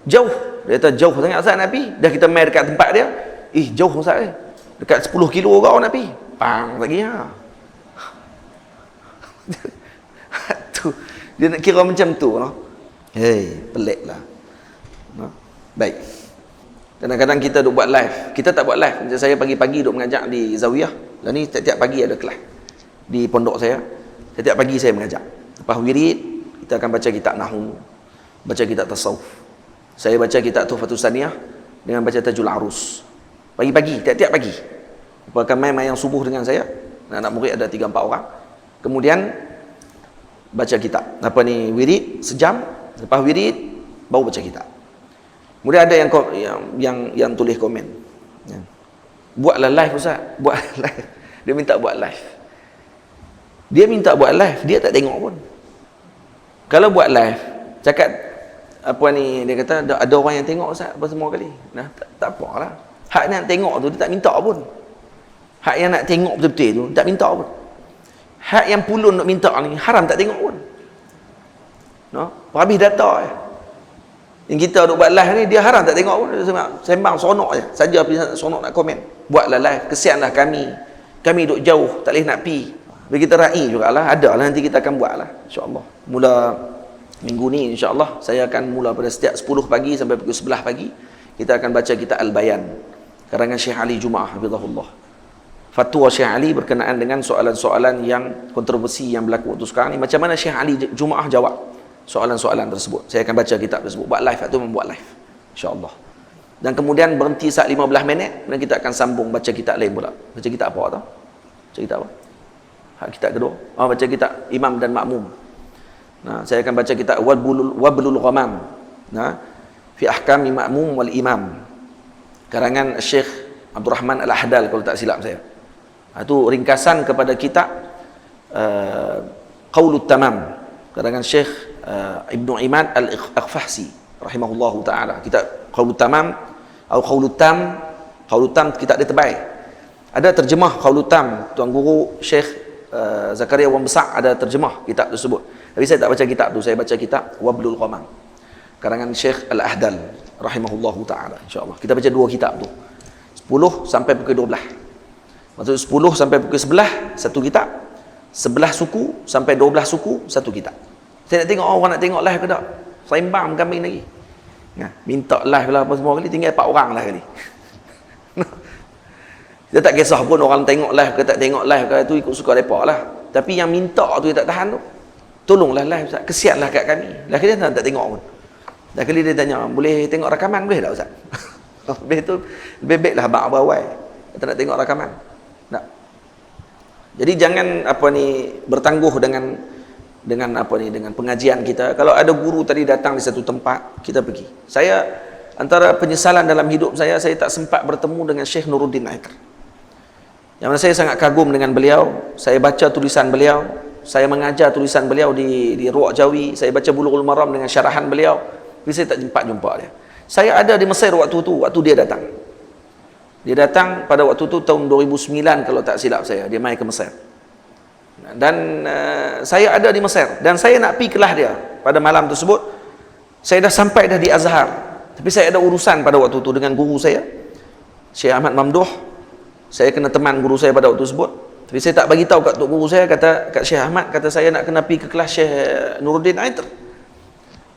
S1: Jauh. Dia kata jauh sangat ustaz nak pergi. Dah kita mai dekat tempat dia. Jauh ustaz ni. Dekat 10 kilo kau nak pergi. Pang lagi tu. Dia nak kira macam tu. Peliklah. Baik. Kadang-kadang kita duk buat live. Kita tak buat live. Macam saya pagi-pagi duk mengajak di Zawiyah. Lah ni setiap pagi ada kelas di pondok saya. Setiap pagi saya mengajak. Lepas wirid, kita akan baca kitab Nahwu, baca kitab Tasawuf. Saya baca kitab Tuhfatus Saniyah dengan baca Tajul Arus. Pagi-pagi, tiap-tiap pagi. Lepas akan main yang subuh dengan saya. Anak murid ada 3-4 orang. Kemudian baca kitab. Wirid sejam. Lepas wirid baru baca kitab. Kemudian ada yang tulis komen. Buatlah live ustaz, buatlah live. Dia minta buat live. Dia minta buat live, dia tak tengok pun. Kalau buat live, cakap dia kata ada orang yang tengok ustaz apa semua kali. Tak apalah. Hak yang nak tengok tu dia tak minta pun. Hak yang nak tengok betul-betul tu tak minta pun. Hak yang pulun nak minta ni haram tak tengok pun. Habis data yang kita duk buat live ni dia haram tak tengok pun. Sembang sonok je saja, sonok nak komen. Buatlah live, kesianlah kami duk jauh tak boleh nak pi. Bagi kita rai jugalah, ada lah nanti kita akan buatlah insya-Allah. Mula minggu ni insya-Allah saya akan mula pada setiap 10 pagi sampai pukul 11 pagi kita akan baca kitab Al-Bayan karangan Syekh Ali Jumaah hafizahullah. Fatwa Syekh Ali berkenaan dengan soalan-soalan yang kontroversi yang berlaku waktu sekarang ni, macam mana Syekh Ali Jumaah jawab soalan-soalan tersebut. Saya akan baca kitab tersebut, buat live atau membuat live insya-Allah. Dan kemudian berhenti saat 15 minit dan kita akan sambung baca kitab lain pula. Baca kitab apa tau? Baca kitab apa? Kitab kedua. Baca kitab Imam dan Makmum. Nah, saya akan baca kitab Wablul Ghamam. Nah, fi ahkami Ma'mum wal Imam. Karangan Syekh Abdul Rahman Al-Ahdal kalau tak silap saya. Itu ringkasan kepada kitab Qaulut Tamam. Karangan Syekh Ibnu Imad Al-Ikhfahsi rahimahullahu taala. Kitab Qaulut Tamam atau Qaulut Tam. Qaulut Tam kitab dia terbaik. Ada terjemah Qaulut Tam, tuan guru Syekh Zakaria Wan Besar ada terjemah kitab tersebut. Tapi saya tak baca kitab tu, saya baca kitab Wablul Ghamam karangan Syekh Al-Ahdal rahimahullahu taala, insya-Allah. Kita baca dua kitab tu. 10 sampai pukul 12. Maksud 10 sampai pukul 11 satu kitab. 11 suku sampai 12 suku satu kitab. Saya nak tengok orang nak tengok live ke tak? Sembang kambing lagi. Nah, minta live lah apa semua kali, tinggal 4 orang lah kali. Dia tak kisah pun orang tengok live ke tak tengok live ke, itu ikut suka mereka lah. Tapi yang minta tu dia tak tahan tu. Tolonglah live Ustaz, kesianlah kat kami. Dah kali dia tak tengok pun. Dah kali dia tanya, boleh tengok rakaman boleh tak Ustaz? Habis tu lebih baiklah abang awal. Kita nak tengok rakaman. Tak. Jadi jangan bertangguh dengan pengajian kita. Kalau ada guru tadi datang di satu tempat, kita pergi. Saya antara penyesalan dalam hidup saya tak sempat bertemu dengan Syekh Nuruddin Aitar. Yang mana saya sangat kagum dengan beliau. Saya baca tulisan beliau, saya mengajar tulisan beliau di Ruak Jawi, saya baca Bulughul Maram dengan syarahan beliau, tapi saya tak jumpa dia. Saya ada di Mesir waktu dia datang. Dia datang pada waktu tu tahun 2009 kalau tak silap saya, dia mai ke Mesir. Dan saya ada di Mesir dan saya nak pergi kelas dia pada malam tersebut. Saya dah sampai dah di Azhar, tapi saya ada urusan pada waktu tu dengan guru saya, Syekh Ahmad Mamduh. Saya kena teman guru saya pada waktu tersebut. Tapi saya tak bagi tahu kat tok guru saya, kata kat Syekh Ahmad, kata saya nak kena pergi ke kelas Syekh Nuruddin Aitar.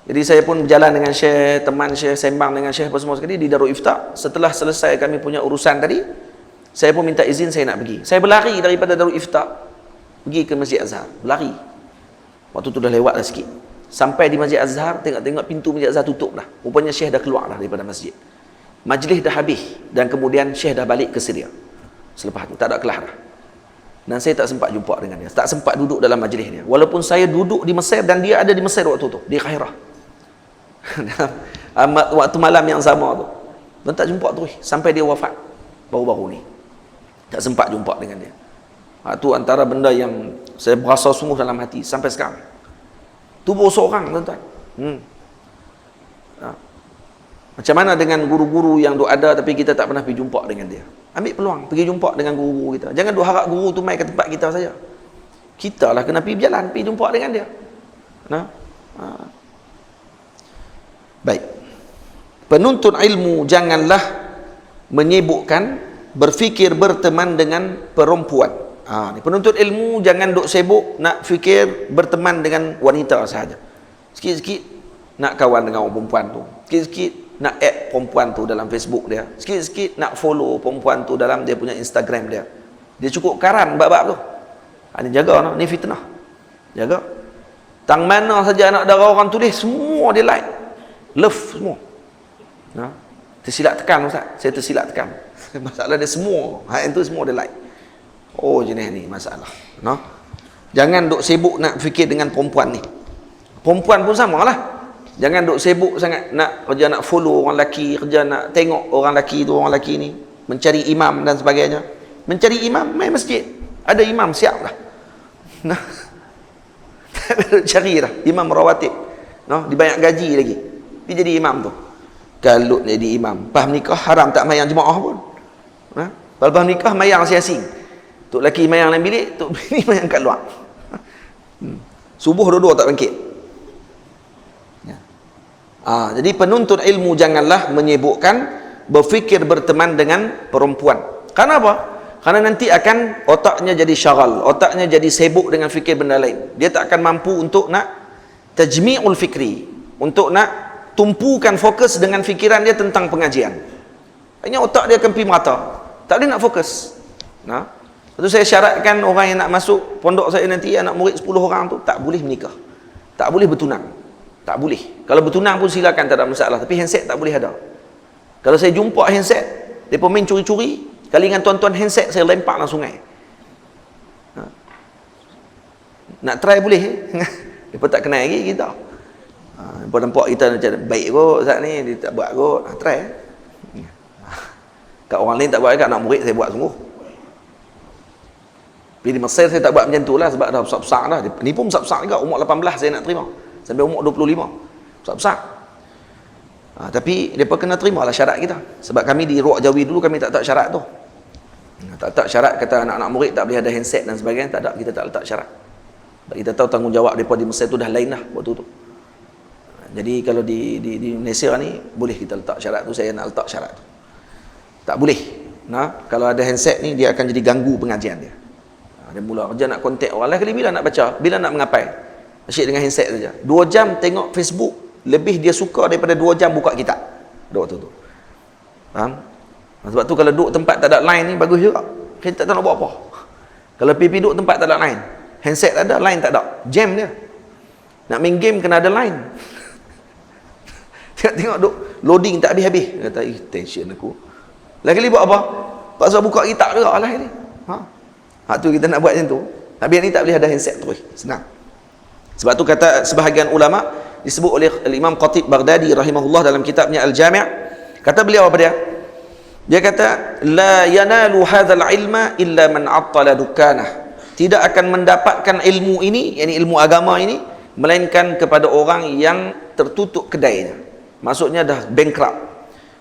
S1: Jadi saya pun berjalan dengan Syekh, teman Syekh, sembang dengan Syekh apa semua sekali di Darul Ifta. Setelah selesai kami punya urusan tadi, saya pun minta izin saya nak pergi. Saya berlari daripada Darul Ifta pergi ke Masjid Azhar, berlari. Waktu tu dah lewat dah sikit. Sampai di Masjid Azhar, tengok pintu Masjid Azhar tutup dah. Rupanya Syekh dah keluar dah daripada masjid. Majlis dah habis dan kemudian Syekh dah balik ke Syria. Selepas tu tak ada kelas dah. Dan saya tak sempat jumpa dengan dia, tak sempat duduk dalam majlis dia, walaupun saya duduk di Mesir dan dia ada di Mesir waktu tu, di Kairah. Waktu malam yang sama tu, dan tak jumpa tu sampai dia wafat baru-baru ni, tak sempat jumpa dengan dia. Itu antara benda yang saya berasa sungguh dalam hati sampai sekarang. Tubuh seorang, tuan-tuan. Macam mana dengan guru-guru yang duk ada tapi kita tak pernah pergi jumpa dengan dia? Ambil peluang pergi jumpa dengan guru kita. Jangan duk harap guru tu mai ke tempat kita saja. Kita lah kena pergi berjalan, pergi jumpa dengan dia. Baik. Penuntut ilmu janganlah menyibukkan berfikir berteman dengan perempuan. Ni penuntut ilmu jangan duk sibuk nak fikir berteman dengan wanita sahaja. Sikit-sikit nak kawan dengan orang perempuan tu. Sikit-sikit nak add perempuan tu dalam Facebook dia. Sikit-sikit nak follow perempuan tu dalam dia punya Instagram dia. Dia cukup karan bab-bab tu. Ni jaga no, ni fitnah. Jaga. Tang mana saja anak dara orang tulis, semua dia like. Love semua. Tersilap tekan Ustaz. Saya tersilap tekan. Masalah dia semua. Itu semua dia like. Oh jenis ni masalah. Jangan duk sibuk nak fikir dengan perempuan ni. Perempuan pun samalah. Jangan duk sibuk sangat nak kerja nak follow orang lelaki, kerja nak tengok orang lelaki tu, orang lelaki ni, mencari imam dan sebagainya. Mencari imam, main masjid. Ada imam, siap lah. Carilah imam rawatib. Dibayar gaji lagi. Dia jadi imam tu. Kalau jadi imam, lepas nikah haram tak mayang jemaah pun. Kalau lepas nikah mayang asing-asing. Tok lelaki mayang dalam bilik, tok bini mayang kat luar. Subuh dua-dua tak bangkit. Jadi penuntut ilmu janganlah menyibukkan berfikir berteman dengan perempuan. Karena apa? Karena nanti akan otaknya jadi syaghal, otaknya jadi sibuk dengan fikir benda lain. Dia tak akan mampu untuk nak tajmi'ul fikri, untuk nak tumpukan fokus dengan fikiran dia tentang pengajian. Hanya otak dia akan pergi merata, tak boleh nak fokus. Lepas tu saya syaratkan orang yang nak masuk pondok saya nanti, anak murid 10 orang tu tak boleh menikah, tak boleh bertunang. Tak boleh. Kalau bertunang pun silakan, tak ada masalah. Tapi handset tak boleh ada. Kalau saya jumpa handset, mereka main curi-curi, kali dengan tuan-tuan handset, saya lempar dalam sungai. Nak try boleh. Mereka tak kenal lagi kita. Mereka nampak kita macam baik kot saat ni, dia tak buat kot. Try. Kat orang lain tak buat, kat anak murid saya buat sungguh. Tapi di Mesir saya tak buat macam tu lah, sebab dah besar-besar dah. Ni pun besar-besar juga, umur 18 saya nak terima. Sampai umur 25. Besar-besar. Tapi mereka kena terima lah syarat kita. Sebab kami di Ruak Jawi dulu, kami tak letak syarat tu. Tak letak syarat, kata anak-anak murid tak boleh ada handset dan sebagainya. Tak ada, kita tak letak syarat. Sebab kita tahu tanggungjawab mereka di Mesir tu dah lain lah waktu tu. Jadi kalau di Malaysia ni, boleh kita letak syarat tu. Saya nak letak syarat tu. Tak boleh. Kalau ada handset ni, dia akan jadi ganggu pengajian dia. Dia mula kerja nak kontak orang. Lah kali bila nak baca, bila nak mengapai, asyik dengan handset saja. 2 jam tengok Facebook, lebih dia suka daripada 2 jam buka kitab. Ada waktu tu. Faham? Sebab tu kalau duduk tempat tak ada line ni, bagus juga. Kita tak tahu nak buat apa. Kalau pergi duduk tempat tak ada line, handset tak ada, line tak ada, jam dia. Nak main game kena ada line. Tengok duduk, loading tak habis-habis. Kata, tension aku. Lagi kali buat apa? Pasal buka kitab juga lah ni. Hak tu kita nak buat macam tu. Tapi ni tak boleh ada handset terus. Senang. Sebab tu kata sebahagian ulama, disebut oleh Imam Khatib Baghdadi rahimahullah dalam kitabnya Al-Jami', kata beliau apa dia? Dia kata, la yanalu hadzal ilma illa man 'attala dukkanah. Tidak akan mendapatkan ilmu ini, yakni ilmu agama ini, melainkan kepada orang yang tertutup kedainya. Maksudnya dah bankrupt.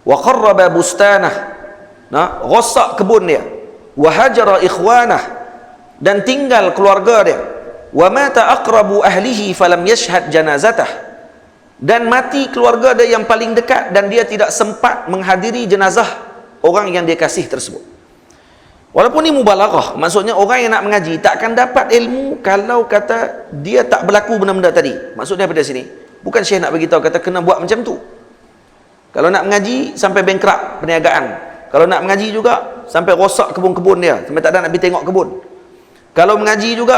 S1: Wa kharraba bustanah. Rosak kebun dia. Wa hajara ikhwanah, dan tinggal keluarga dia. Wa mata aqrabu ahlihi falam yashhad janazatah, dan mati keluarga dia yang paling dekat dan dia tidak sempat menghadiri jenazah orang yang dia kasih tersebut. Walaupun ni mubalaghah, maksudnya orang yang nak mengaji tak akan dapat ilmu kalau kata dia tak berlaku benda-benda tadi. Maksudnya pada sini bukan Syekh nak beritahu kata kena buat macam tu. Kalau nak mengaji sampai bankrupt perniagaan, kalau nak mengaji juga sampai rosak kebun-kebun dia, sampai tak ada nak pergi tengok kebun. Kalau mengaji juga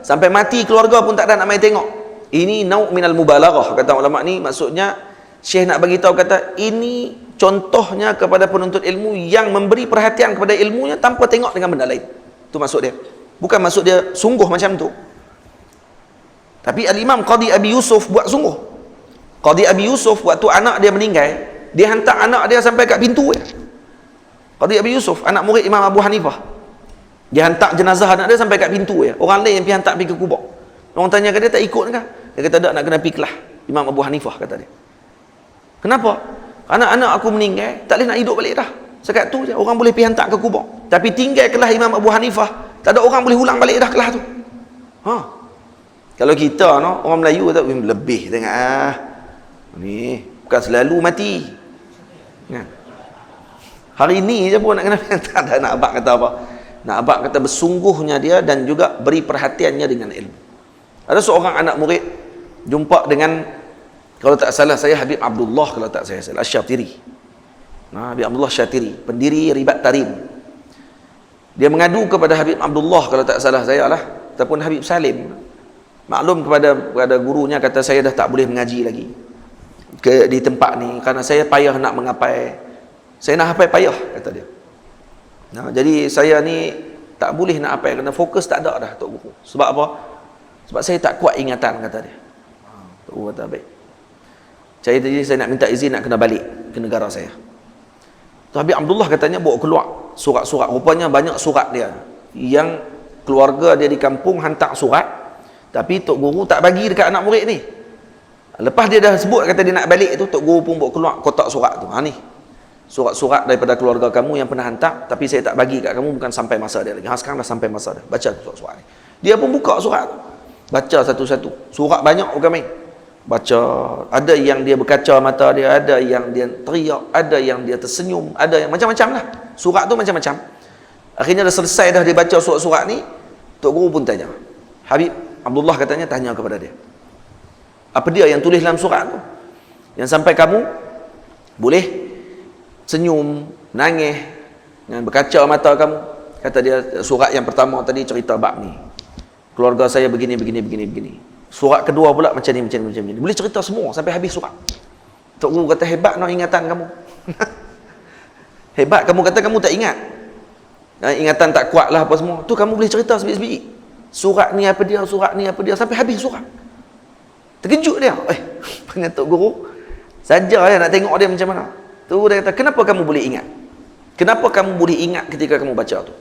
S1: sampai mati keluarga pun tak ada nak main tengok. Ini nau' minal mubalaghah, kata ulama ni. Maksudnya Syekh nak bagi tahu kata ini contohnya kepada penuntut ilmu yang memberi perhatian kepada ilmunya tanpa tengok dengan benda lain. Itu maksud dia. Bukan maksud dia sungguh macam tu. Tapi Al-Imam Qadi Abi Yusuf buat sungguh. Qadi Abi Yusuf waktu anak dia meninggal, dia hantar anak dia sampai kat pintu dia. Qadi Abi Yusuf, anak murid Imam Abu Hanifah, dia hantar jenazah anak dia sampai kat pintu ya. Orang lain yang pergi hantar pergi ke kubur. Orang tanya ke dia, tak ikut ke? Dia kata tak, nak kena pergi kelah Imam Abu Hanifah, kata dia. Kenapa? Anak-anak aku meninggal, tak boleh nak hidup balik dah. Sekat tu je, orang boleh pergi hantar ke kubur. Tapi tinggal kelah Imam Abu Hanifah, tak ada orang boleh ulang balik dah kelah tu. Kalau kita, orang Melayu kata, lebih tengok ni, bukan selalu mati. Hari ni je pun nak kena tak ada nak abang kata apa. Nak abang kata bersungguhnya dia dan juga beri perhatiannya dengan ilmu. Ada seorang anak murid jumpa dengan, kalau tak salah saya, Habib Abdullah, kalau tak saya salah, Asy-Syatiri. Habib Abdullah Syatiri, pendiri Ribat Tarim. Dia mengadu kepada Habib Abdullah, kalau tak salah saya lah, ataupun Habib Salim. Maklum kepada gurunya, kata saya dah tak boleh mengaji lagi di tempat ni kerana saya payah nak mengapai. Saya nak hafal payah, kata dia. Jadi saya ni tak boleh nak hafal kerana fokus tak ada dah, Tok Guru. Sebab apa? Sebab saya tak kuat ingatan, kata dia. Tok Guru kata, baik. Saya nak minta izin nak kena balik ke negara saya. Tu Habib Abdullah katanya bawa keluar surat-surat. Rupanya banyak surat dia. Yang keluarga dia di kampung hantar surat, tapi Tok Guru tak bagi dekat anak murid ni. Lepas dia dah sebut kata dia nak balik tu, Tok Guru pun bawa keluar kotak surat tu. Ni surat-surat daripada keluarga kamu yang pernah hantar, tapi saya tak bagi kat kamu, bukan sampai masa dia lagi. Sekarang dah sampai masa dia. Baca surat-surat ni. Dia pun buka surat tu, baca satu-satu. Surat banyak bukan main. Baca, ada yang dia berkaca mata dia, ada yang dia teriak, ada yang dia tersenyum, ada yang macam-macam lah. Surat tu macam-macam. Akhirnya dah selesai dah dia baca surat-surat ni, Tok Guru pun tanya. Habib Abdullah katanya tanya kepada dia, apa dia yang tulis dalam surat tu yang sampai kamu boleh senyum, nangis, dengan berkaca mata kamu? Kata dia, surat yang pertama tadi cerita bab ni, keluarga saya begini. Surat kedua pula macam ni. Boleh cerita semua sampai habis surat. Tok Guru kata, hebat ingatan kamu. Hebat, kamu kata kamu tak ingat, ingatan tak kuat lah apa semua tu, kamu boleh cerita sebiji-sebiji Surat ni apa dia, surat ni apa dia, sampai habis surat. Terkejut dia. Pengetuk guru saja nak tengok dia macam mana. Tu dia kata, kenapa kamu boleh ingat? Kenapa kamu boleh ingat ketika kamu baca tu?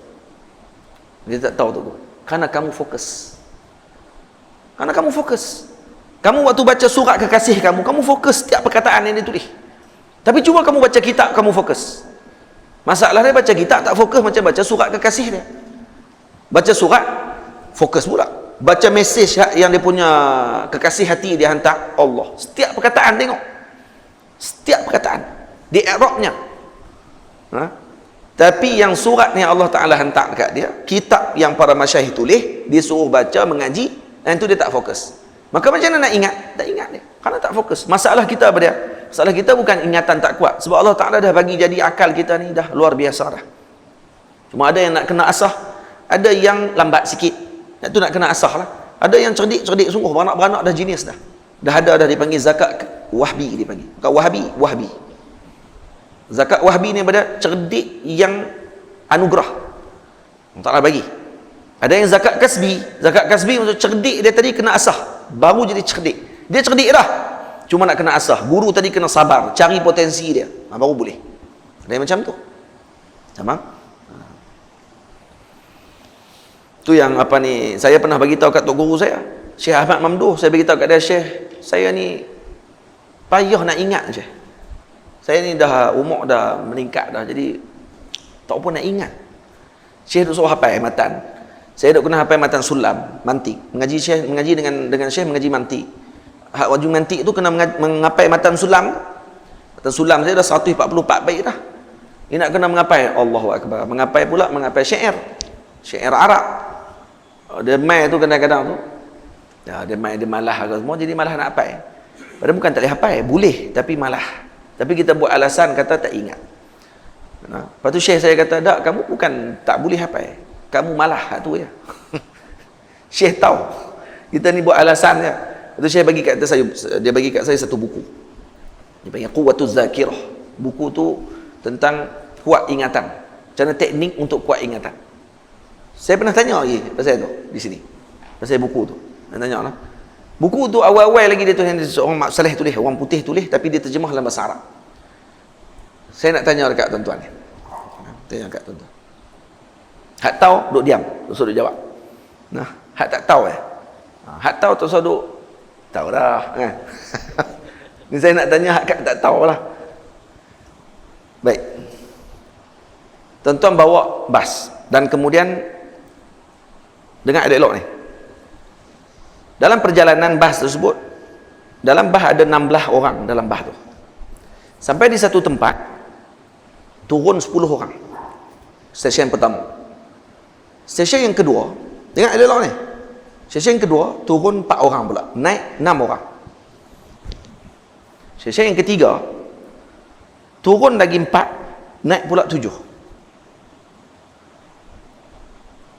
S1: Dia tak tahu tu. Karena kamu fokus. Karena kamu fokus. Kamu waktu baca surat kekasih kamu fokus setiap perkataan yang ditulis. Tapi cuba kamu baca kitab, kamu fokus. Masalah dia baca kitab tak fokus macam baca surat kekasih dia. Baca surat, fokus pula. Baca mesej yang dia punya kekasih hati dia hantar, Allah. Setiap perkataan tengok. Setiap perkataan. Di i'rabnya. Tapi yang surat ni Allah Ta'ala hantar dekat dia, kitab yang para masyayikh tulis, dia suruh baca, mengaji, dan itu dia tak fokus. Maka macam mana nak ingat? Tak ingat dia. Kerana tak fokus. Masalah kita apa dia? Masalah kita bukan ingatan tak kuat. Sebab Allah Ta'ala dah bagi jadi akal kita ni dah luar biasa dah. Cuma ada yang nak kena asah, ada yang lambat sikit. Itu nak kena asah lah. Ada yang cerdik sungguh, beranak-beranak dah jenis dah. Dah ada dah dipanggil zakat wahbi dipanggil. Bukan wahbi. Zakat wahbi ni pada cerdik yang anugerah. Allah Ta'ala bagi. Ada yang zakat kasbi. Zakat kasbi untuk cerdik dia tadi kena asah. Baru jadi cerdik. Dia cerdik dah. Cuma nak kena asah. Guru tadi kena sabar. Cari potensi dia. Baru boleh. Ada yang macam tu. Sama? Tu yang apa ni, saya pernah bagi tahu kat tok guru saya, Syekh Ahmad Mamduh. Saya bagi tahu kat dia, Syekh, saya ni payah nak ingat je. Saya ni dah umur dah meningkat dah, jadi tak apa nak ingat. Syekh duk suruh hafal matan. Saya duk kena hafal matan sulam, mantik. Mengaji dengan Syekh mengaji mantik. Hak wajib mantik tu kena menghafal matan sulam. Matan sulam saya dah 144 baik dah. Ini nak kena menghafal Allahu Akbar. Menghafal pula menghafal syair. Syair Arab. Dia mai tu kadang-kadang tu. Ya, dia malah ke semua, jadi malah nak hafal. Padahal bukan tak boleh hafal, boleh tapi malah. Tapi kita buat alasan kata tak ingat. Lepas tu Syekh saya kata, "Dak, kamu bukan tak boleh hafal. Kamu malah hak tu ya." Syekh tahu. Kita ni buat alasan je. Lepas tu Syekh bagi kat saya, dia bagi kat saya satu buku. Dia panggil Quwwatuz Zakirah. Buku tu tentang kuat ingatan. Macam mana teknik untuk kuat ingatan. Saya pernah tanya lagi pasal tu di sini. Pasal buku tu. Saya tanya lah. Buku tu awal-awal lagi dia tulis, seorang Mak Saleh tulis, orang putih tulis, tapi dia terjemah dalam bahasa Arab. Saya nak tanya dekat tuan-tuan ni. Tanya dekat tuan-tuan. Hak tahu duduk diam, tak usah duduk jawab. Nah, hak tak tahu hak tahu tak usah duduk tahu dah kan. Ni saya nak tanya hak tak tahu lah. Baik. Tuan-tuan bawa bas dan kemudian dengar elok ni. Dalam perjalanan bas tersebut, dalam bas ada 16 orang dalam bas tu. Sampai di satu tempat, turun 10 orang. Stesen pertama. Stesen yang kedua, dengar elok ni. Stesen yang kedua, turun 4 orang pula. Naik 6 orang. Stesen yang ketiga, turun lagi 4, naik pula 7.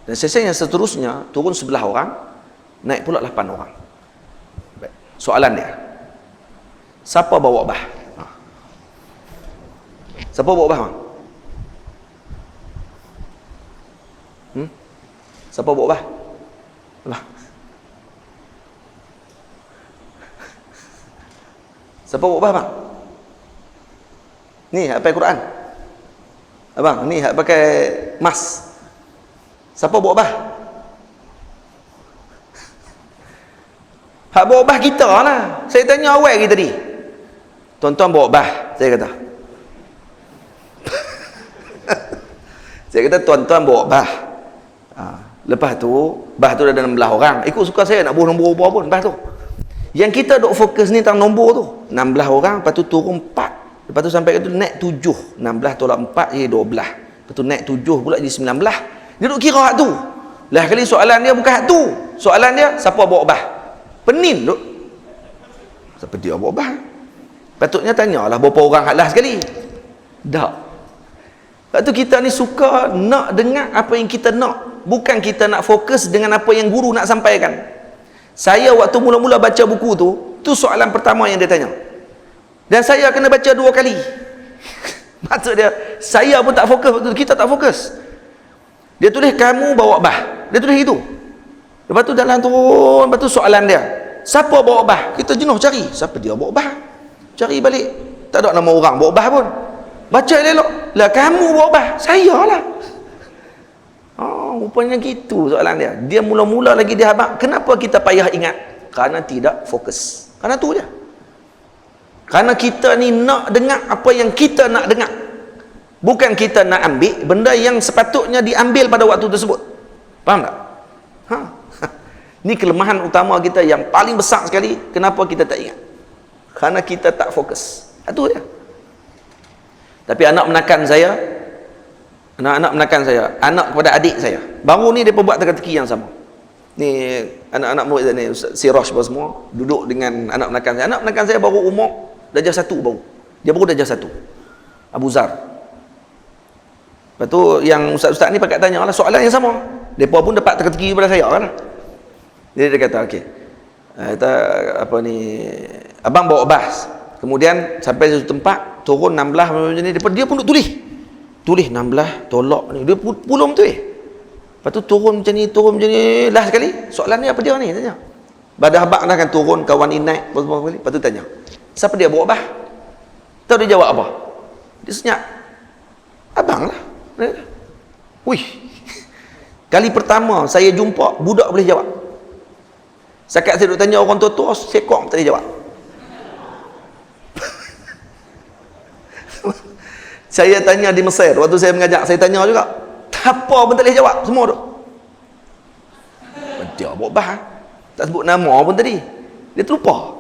S1: Dan stesen yang seterusnya, turun 11 orang, naik pula 8 orang. Baik. Soalan dia, siapa bawa bah? Siapa bawa bah? Siapa bawa bah? Lah. Siapa bawa bah, bang? Ni hak pakai Quran. Abang, ni hak pakai mas. Siapa bawa bah? Hak bawa bah kita lah. Saya tanya awal lagi tadi. Tuan-tuan bawa bah, saya kata. Saya kata tuan-tuan bawa bah. Lepas tu, bah tu ada 16 orang. Ikut suka saya nak buah nombor apa pun bah tu. Yang kita duk fokus ni tentang nombor tu. 16 orang, lepas tu turun 4. Lepas tu sampai ke tu naik 7. 16 tolak 4 jadi 12. Lepas tu naik 7 pula jadi 19. Dia duk kira hak tu. Lah kali soalan dia bukan hak tu. Soalan dia, siapa bawa bah? Penin duk. Siapa dia bawa bah? Patutnya tanyalah berapa orang hak lah sekali. Tak. Lepas tu kita ni suka nak dengar apa yang kita nak. Bukan kita nak fokus dengan apa yang guru nak sampaikan. Saya waktu mula-mula baca buku tu soalan pertama yang dia tanya. Dan saya kena baca 2 kali. Maksud dia, saya pun tak fokus waktu tu, kita tak fokus. Dia tulis kamu bawa bah. Dia tulis itu. Lepas tu jalan turun, lepas tu soalan dia, siapa bawa obah? Kita jenuh cari, siapa dia bawa obah? Cari balik, tak ada nama orang bawa obah pun. Baca elok, lah kamu bawa obah, saya lah. Oh, rupanya gitu soalan dia. Dia mula-mula lagi dia habaq, kenapa kita payah ingat? Kerana tidak fokus. Kerana tu je. Kerana kita ni nak dengar apa yang kita nak dengar. Bukan kita nak ambil benda yang sepatutnya diambil pada waktu tersebut. Faham tak? Ha. Ni kelemahan utama kita yang paling besar sekali. Kenapa kita tak ingat? Kerana kita tak fokus. Itu dia. Tapi anak menakan saya, anak kepada adik saya. Baru ni dia buat teka-teki yang sama. Ni anak-anak murid saya ni, si Rosh semua duduk dengan anak menakan saya. Anak menakan saya baru umur darjah 1 baru. Dia baru darjah 1. Abu Zar. Lepas tu yang ustaz-ustaz ni pakat tanya lah soalan yang sama. Depa pun dapat teka-teki daripada saya kan. Dia kata okey. Kata apa ni, abang bawa bas. Kemudian sampai satu tempat turun 16 macam ni, dia pun duk tulis 16 tolak ni. Dia pulung tu Lepas tu turun macam ni, last sekali soalan ni apa dia ni tanya. Badah habaq dah kan turun, kawan ni naik kali. Lepas tu tanya, siapa dia bawa bah? Tahu dia jawab apa? Dia senyap, abang lah. Wih, kali pertama saya jumpa budak boleh jawab. Sekat saya duk tanya orang tua-tua, sekok tak boleh jawab. Saya tanya di Mesir, waktu saya mengajar, saya tanya juga, apa pun tak boleh jawab, semua tu. Dia bawa bah, tak sebut nama pun tadi. Dia terlupa.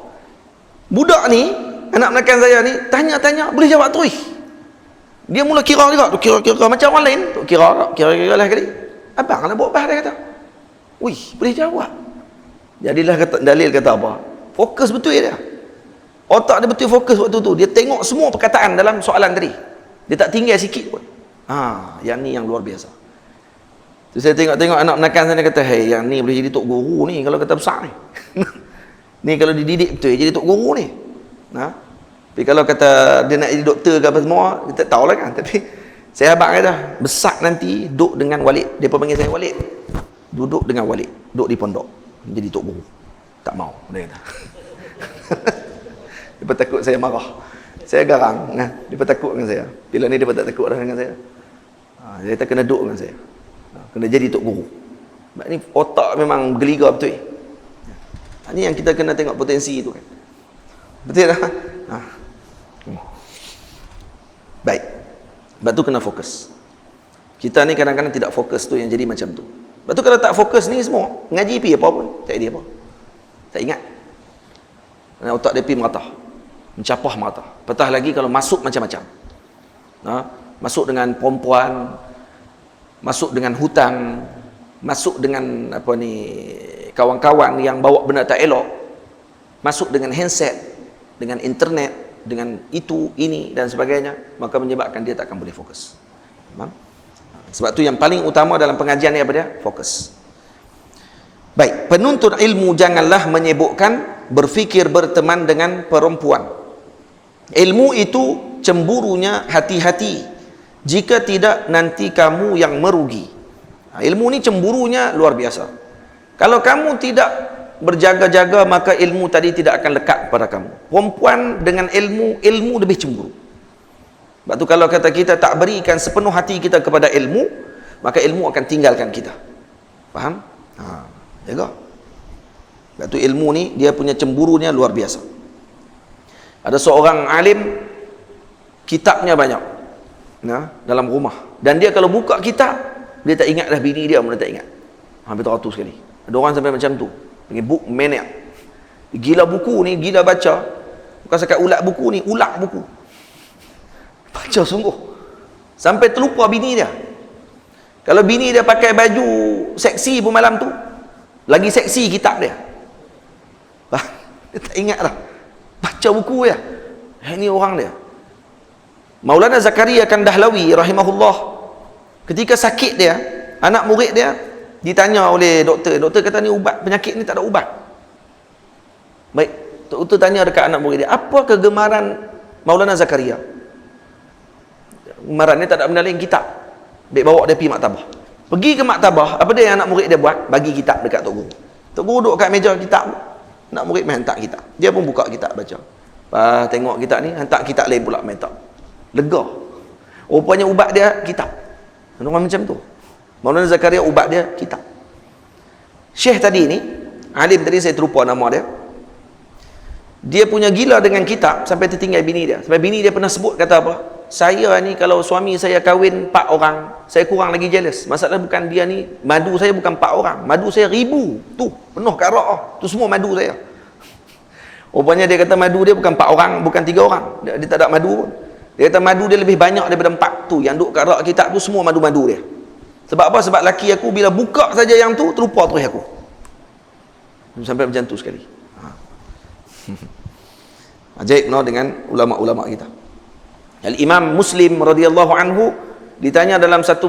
S1: Budak ni, anak menakan saya ni, tanya-tanya, boleh jawab terus. Dia mula kira juga, kira macam orang lain, kira lah kali. Abang lah bawa bah, dia kata. Wih, boleh jawab. Jadilah dalil kata apa? Fokus betul dia. Otak dia betul fokus waktu tu. Dia tengok semua perkataan dalam soalan tadi. Dia tak tinggal sikit pun. Yang ni yang luar biasa. So, saya tengok anak menakan sana kata, hey, yang ni boleh jadi tok guru ni kalau kata besar ni. Ni kalau dididik betul jadi tok guru ni. Tapi kalau kata dia nak jadi doktor ke apa semua, kita tak tahulah kan. Tapi saya habaq kata, besar nanti duduk dengan Walid. Dia panggil saya Walid. Duduk dengan Walid, duduk di pondok jadi tok guru. Tak mau dia kata. Dia takut saya marah. Saya garang, dia takut dengan saya. Bila ni dia tak takut dah dengan saya. Dia kata kena duduk dengan saya. Kena jadi tok guru. Sebab ni otak memang geliga betul. Ini yang kita kena tengok potensi itu kan. Betul tak? Baik. Sebab tu kena fokus. Kita ni kadang-kadang tidak fokus tu yang jadi macam tu. Sebab tu kalau tak fokus ni semua, ngaji pi apa pun, tak ada apa. Tak ingat. Kerana otak dia pi meratah. Mencapah mata. Petah lagi kalau masuk macam-macam. Masuk dengan perempuan, masuk dengan hutang, masuk dengan apa ni, kawan-kawan yang bawa benda tak elok, masuk dengan handset, dengan internet, dengan itu, ini dan sebagainya, maka menyebabkan dia tak akan boleh fokus. Faham? Sebab tu yang paling utama dalam pengajian ni apa dia? Fokus. Baik, penuntut ilmu janganlah menyibukkan berfikir berteman dengan perempuan. Ilmu itu cemburunya hati-hati. Jika tidak, nanti kamu yang merugi. Ilmu ni cemburunya luar biasa. Kalau kamu tidak berjaga-jaga, maka ilmu tadi tidak akan lekat pada kamu. Perempuan dengan ilmu lebih cemburu. Sebab tu kalau kata kita tak berikan sepenuh hati kita kepada ilmu, maka ilmu akan tinggalkan kita. Faham? Jaga. Sebab tu ilmu ni dia punya cemburunya luar biasa. Ada seorang alim, kitabnya banyak dalam rumah, dan dia kalau buka kitab, dia tak ingat dah bini dia pun dia tak ingat. Hampir teratus sekali. Ada orang sampai macam tu, panggil book maniac. Gila buku ni, gila baca. Bukan sekat ulat buku ni, ulak buku. Baca sungguh sampai terlupa bini dia. Kalau bini dia pakai baju seksi pun malam tu, lagi seksi kitab dia. Dia tak ingat dah, baca buku dia. Ini orang dia. Maulana Zakaria Kandahlawi rahimahullah, ketika sakit dia, anak murid dia ditanya oleh doktor. Doktor kata ni ubat penyakit ni tak ada ubat. Baik, doktor tanya dekat anak murid dia, apa kegemaran Maulana Zakaria? Kegemaran ni tak ada benda lain, kitab. Baik, bawa dia pergi maktabah. Pergi ke maktabah, apa dia yang anak murid dia buat? Bagi kitab dekat tok guru. Tok guru duduk kat meja kitab. Nak murid main hantar kitab. Dia pun buka kitab baca. Tengok kitab ni, hantar kitab lain pula main tak. Lega. Rupanya ubat dia kitab. Orang macam tu. Maulana Zakaria ubat dia kitab. Syekh tadi ni, alim tadi saya terlupa nama dia. Dia punya gila dengan kitab sampai tertinggal bini dia. Sampai bini dia pernah sebut kata apa? Saya ni kalau suami saya kahwin 4 orang, saya kurang lagi jealous. Masalah bukan dia ni, madu saya bukan 4 orang, madu saya 1000. Tu, penuh karak. Tu semua madu saya. Rupanya dia kata madu dia bukan 4 orang, bukan 3 orang. Dia tak ada madu pun. Dia kata madu dia lebih banyak daripada 4 tu. Yang duk kat rak kitab tu semua madu-madu dia. Sebab apa? Sebab laki aku bila buka saja yang tu, terlupa terus aku. Sampai macam tu sekali. Ajaib no dengan ulama-ulama kita. Al-Imam Muslim radhiyallahu anhu ditanya dalam satu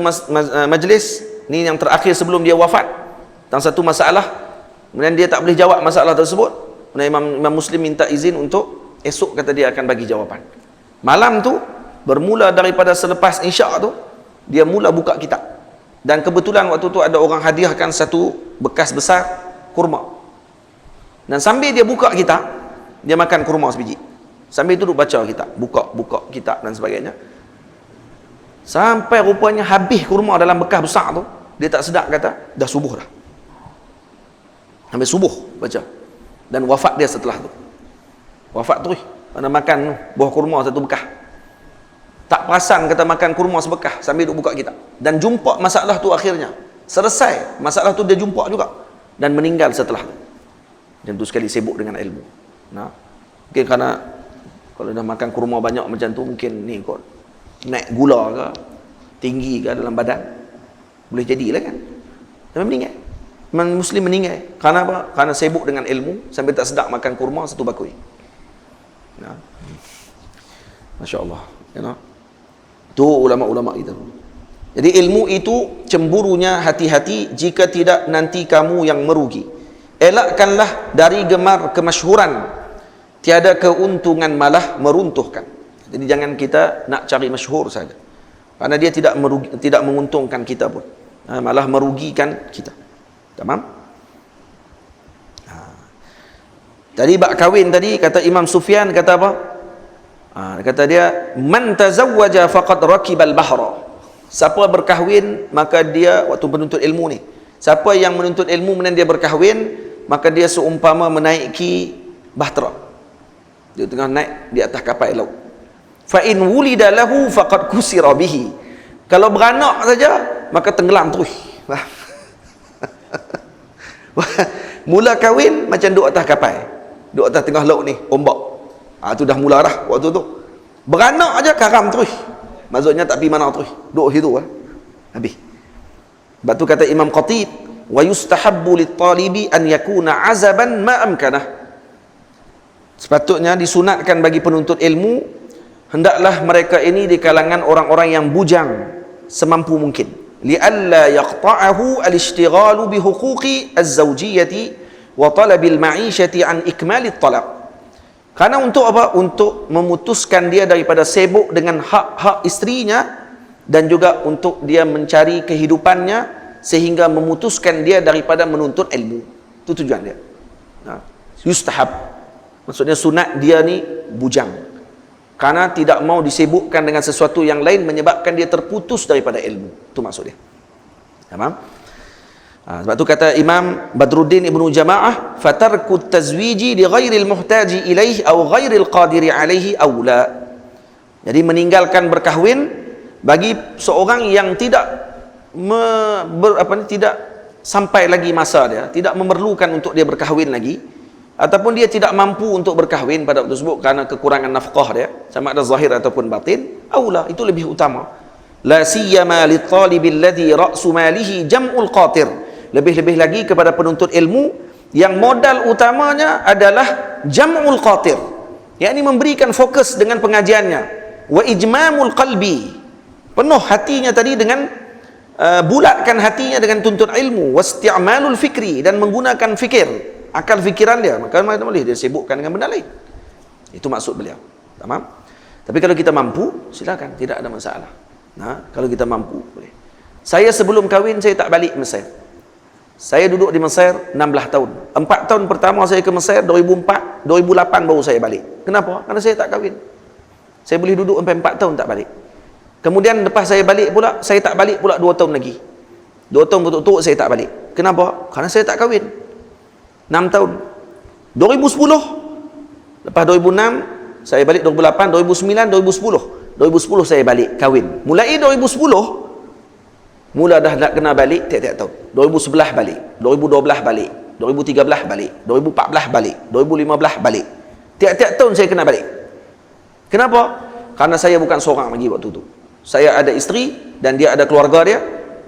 S1: majlis, ni yang terakhir sebelum dia wafat, tentang satu masalah, kemudian dia tak boleh jawab masalah tersebut. Kemudian Imam Muslim minta izin untuk esok kata dia akan bagi jawapan. Malam tu bermula daripada selepas isyak tu dia mula buka kitab. Dan kebetulan waktu tu ada orang hadiahkan satu bekas besar kurma. Dan sambil dia buka kitab, dia makan kurma sebiji. Sambil tu duduk baca kitab, buka kitab dan sebagainya. Sampai rupanya habis kurma dalam bekas besar tu, dia tak sedap kata, dah subuh dah. Sampai subuh baca. Dan wafat dia setelah tu. Wafat terus. Mana makan buah kurma satu bekas. Tak perasan kata makan kurma sebekah sambil duduk buka kitab. Dan jumpa masalah tu akhirnya. Selesai. Masalah tu dia jumpa juga. Dan meninggal setelah tu. Macam tu sekali sibuk dengan ilmu. Nah, mungkin kerana kalau dah makan kurma banyak macam tu, mungkin ni kot naik gula ke, tinggi ke dalam badan. Boleh jadilah kan. Tapi meninggal. Muslim meninggal. Kerana apa? Kerana sibuk dengan ilmu sambil tak sedap makan kurma satu bakui. Nah. Masya Allah. You know? Tu ulama-ulama kita. Jadi ilmu itu cemburunya hati-hati, jika tidak nanti kamu yang merugi. Elakkanlah dari gemar kemasyhuran, tiada keuntungan malah meruntuhkan. Jadi jangan kita nak cari masyhur saja, kerana dia tidak menguntungkan kita pun, malah merugikan kita. Tamam? Tadi bab kahwin tadi, kata Imam Sufyan, kata apa? Kata dia, man tazawwaja faqad rakibal bahra. Siapa berkahwin, maka dia, waktu penuntut ilmu ni, siapa yang menuntut ilmu kemudian dia berkahwin, maka dia seumpama menaiki bahtera. Dia tengah naik di atas kapal laut. Fa in wulida lahu faqad kusira bihi. Kalau beranak saja, maka tenggelam terus. Mula kahwin macam duduk atas kapal, duduk atas tengah laut ni, ombak. Tu dah mula dah waktu tu. Beranak aja karam terus. Maksudnya tak pergi mana terus, duduk situ habis. Sebab tu kata Imam Khatib, wa yustahabbu lit-talibi an yakuna azaban ma amkanah. Sepatutnya disunatkan bagi penuntut ilmu, hendaklah mereka ini di kalangan orang-orang yang bujang semampu mungkin. Li'alla yaqta'ahu al-ishtighalu bi huquqi az-zawjiyyati wa talabil ma'ishati an ikmalit talaq. Karena untuk apa? Untuk memutuskan dia daripada sibuk dengan hak-hak isterinya, dan juga untuk dia mencari kehidupannya, sehingga memutuskan dia daripada menuntut ilmu. Itu tujuan dia. Yustahab, maksudnya sunat dia ni bujang, karena tidak mau disibukkan dengan sesuatu yang lain menyebabkan dia terputus daripada ilmu. Itu maksud dia. Faham? Sebab tu kata Imam Badruddin Ibnu Jamaah, fatarku tazwiji li ghairil muhtaji ilaihi aw ghairil qadiri alaihi aula. Jadi meninggalkan berkahwin bagi seorang yang tidak tidak sampai lagi masa dia, tidak memerlukan untuk dia berkahwin lagi, ataupun dia tidak mampu untuk berkahwin pada waktu tersebut kerana kekurangan nafkah dia, sama ada zahir ataupun batin, aula, itu lebih utama. La siyama lit-talibil ladzi ra'su malihi jam'ul qatir. Lebih-lebih lagi kepada penuntut ilmu yang modal utamanya adalah jam'ul qatir, yakni memberikan fokus dengan pengajiannya, wa ijmamul qalbi, penuh hatinya tadi dengan bulatkan hatinya dengan tuntut ilmu, wasti'malul fikri, dan menggunakan fikir, akal fikiran dia. Maka mana boleh dia sibukkan dengan benda lain. Itu maksud beliau. Tamam? Tapi kalau kita mampu, silakan, tidak ada masalah. Kalau kita mampu boleh. Saya sebelum kahwin, saya tak balik Mesir. Saya duduk di Mesir 16 tahun. 4 tahun pertama saya ke Mesir, 2004, 2008 baru saya balik. Kenapa? Karena saya tak kahwin. Saya boleh duduk sampai 4 tahun tak balik. Kemudian lepas saya balik pula, saya tak balik pula 2 tahun lagi. 2 tahun betul-betul saya tak balik. Kenapa? Karena saya tak kahwin. 6 tahun. 2010. Lepas 2006, saya balik 2008, 2009, 2010. 2010 saya balik kahwin. Mulai 2010, mula dah nak kena balik tiap-tiap tahun. 2011 balik, 2012 balik, 2013 balik, 2014 balik, 2015 balik. Tiap-tiap tahun saya kena balik. Kenapa? Karena saya bukan seorang lagi waktu tu. Saya ada isteri dan dia ada keluarga dia,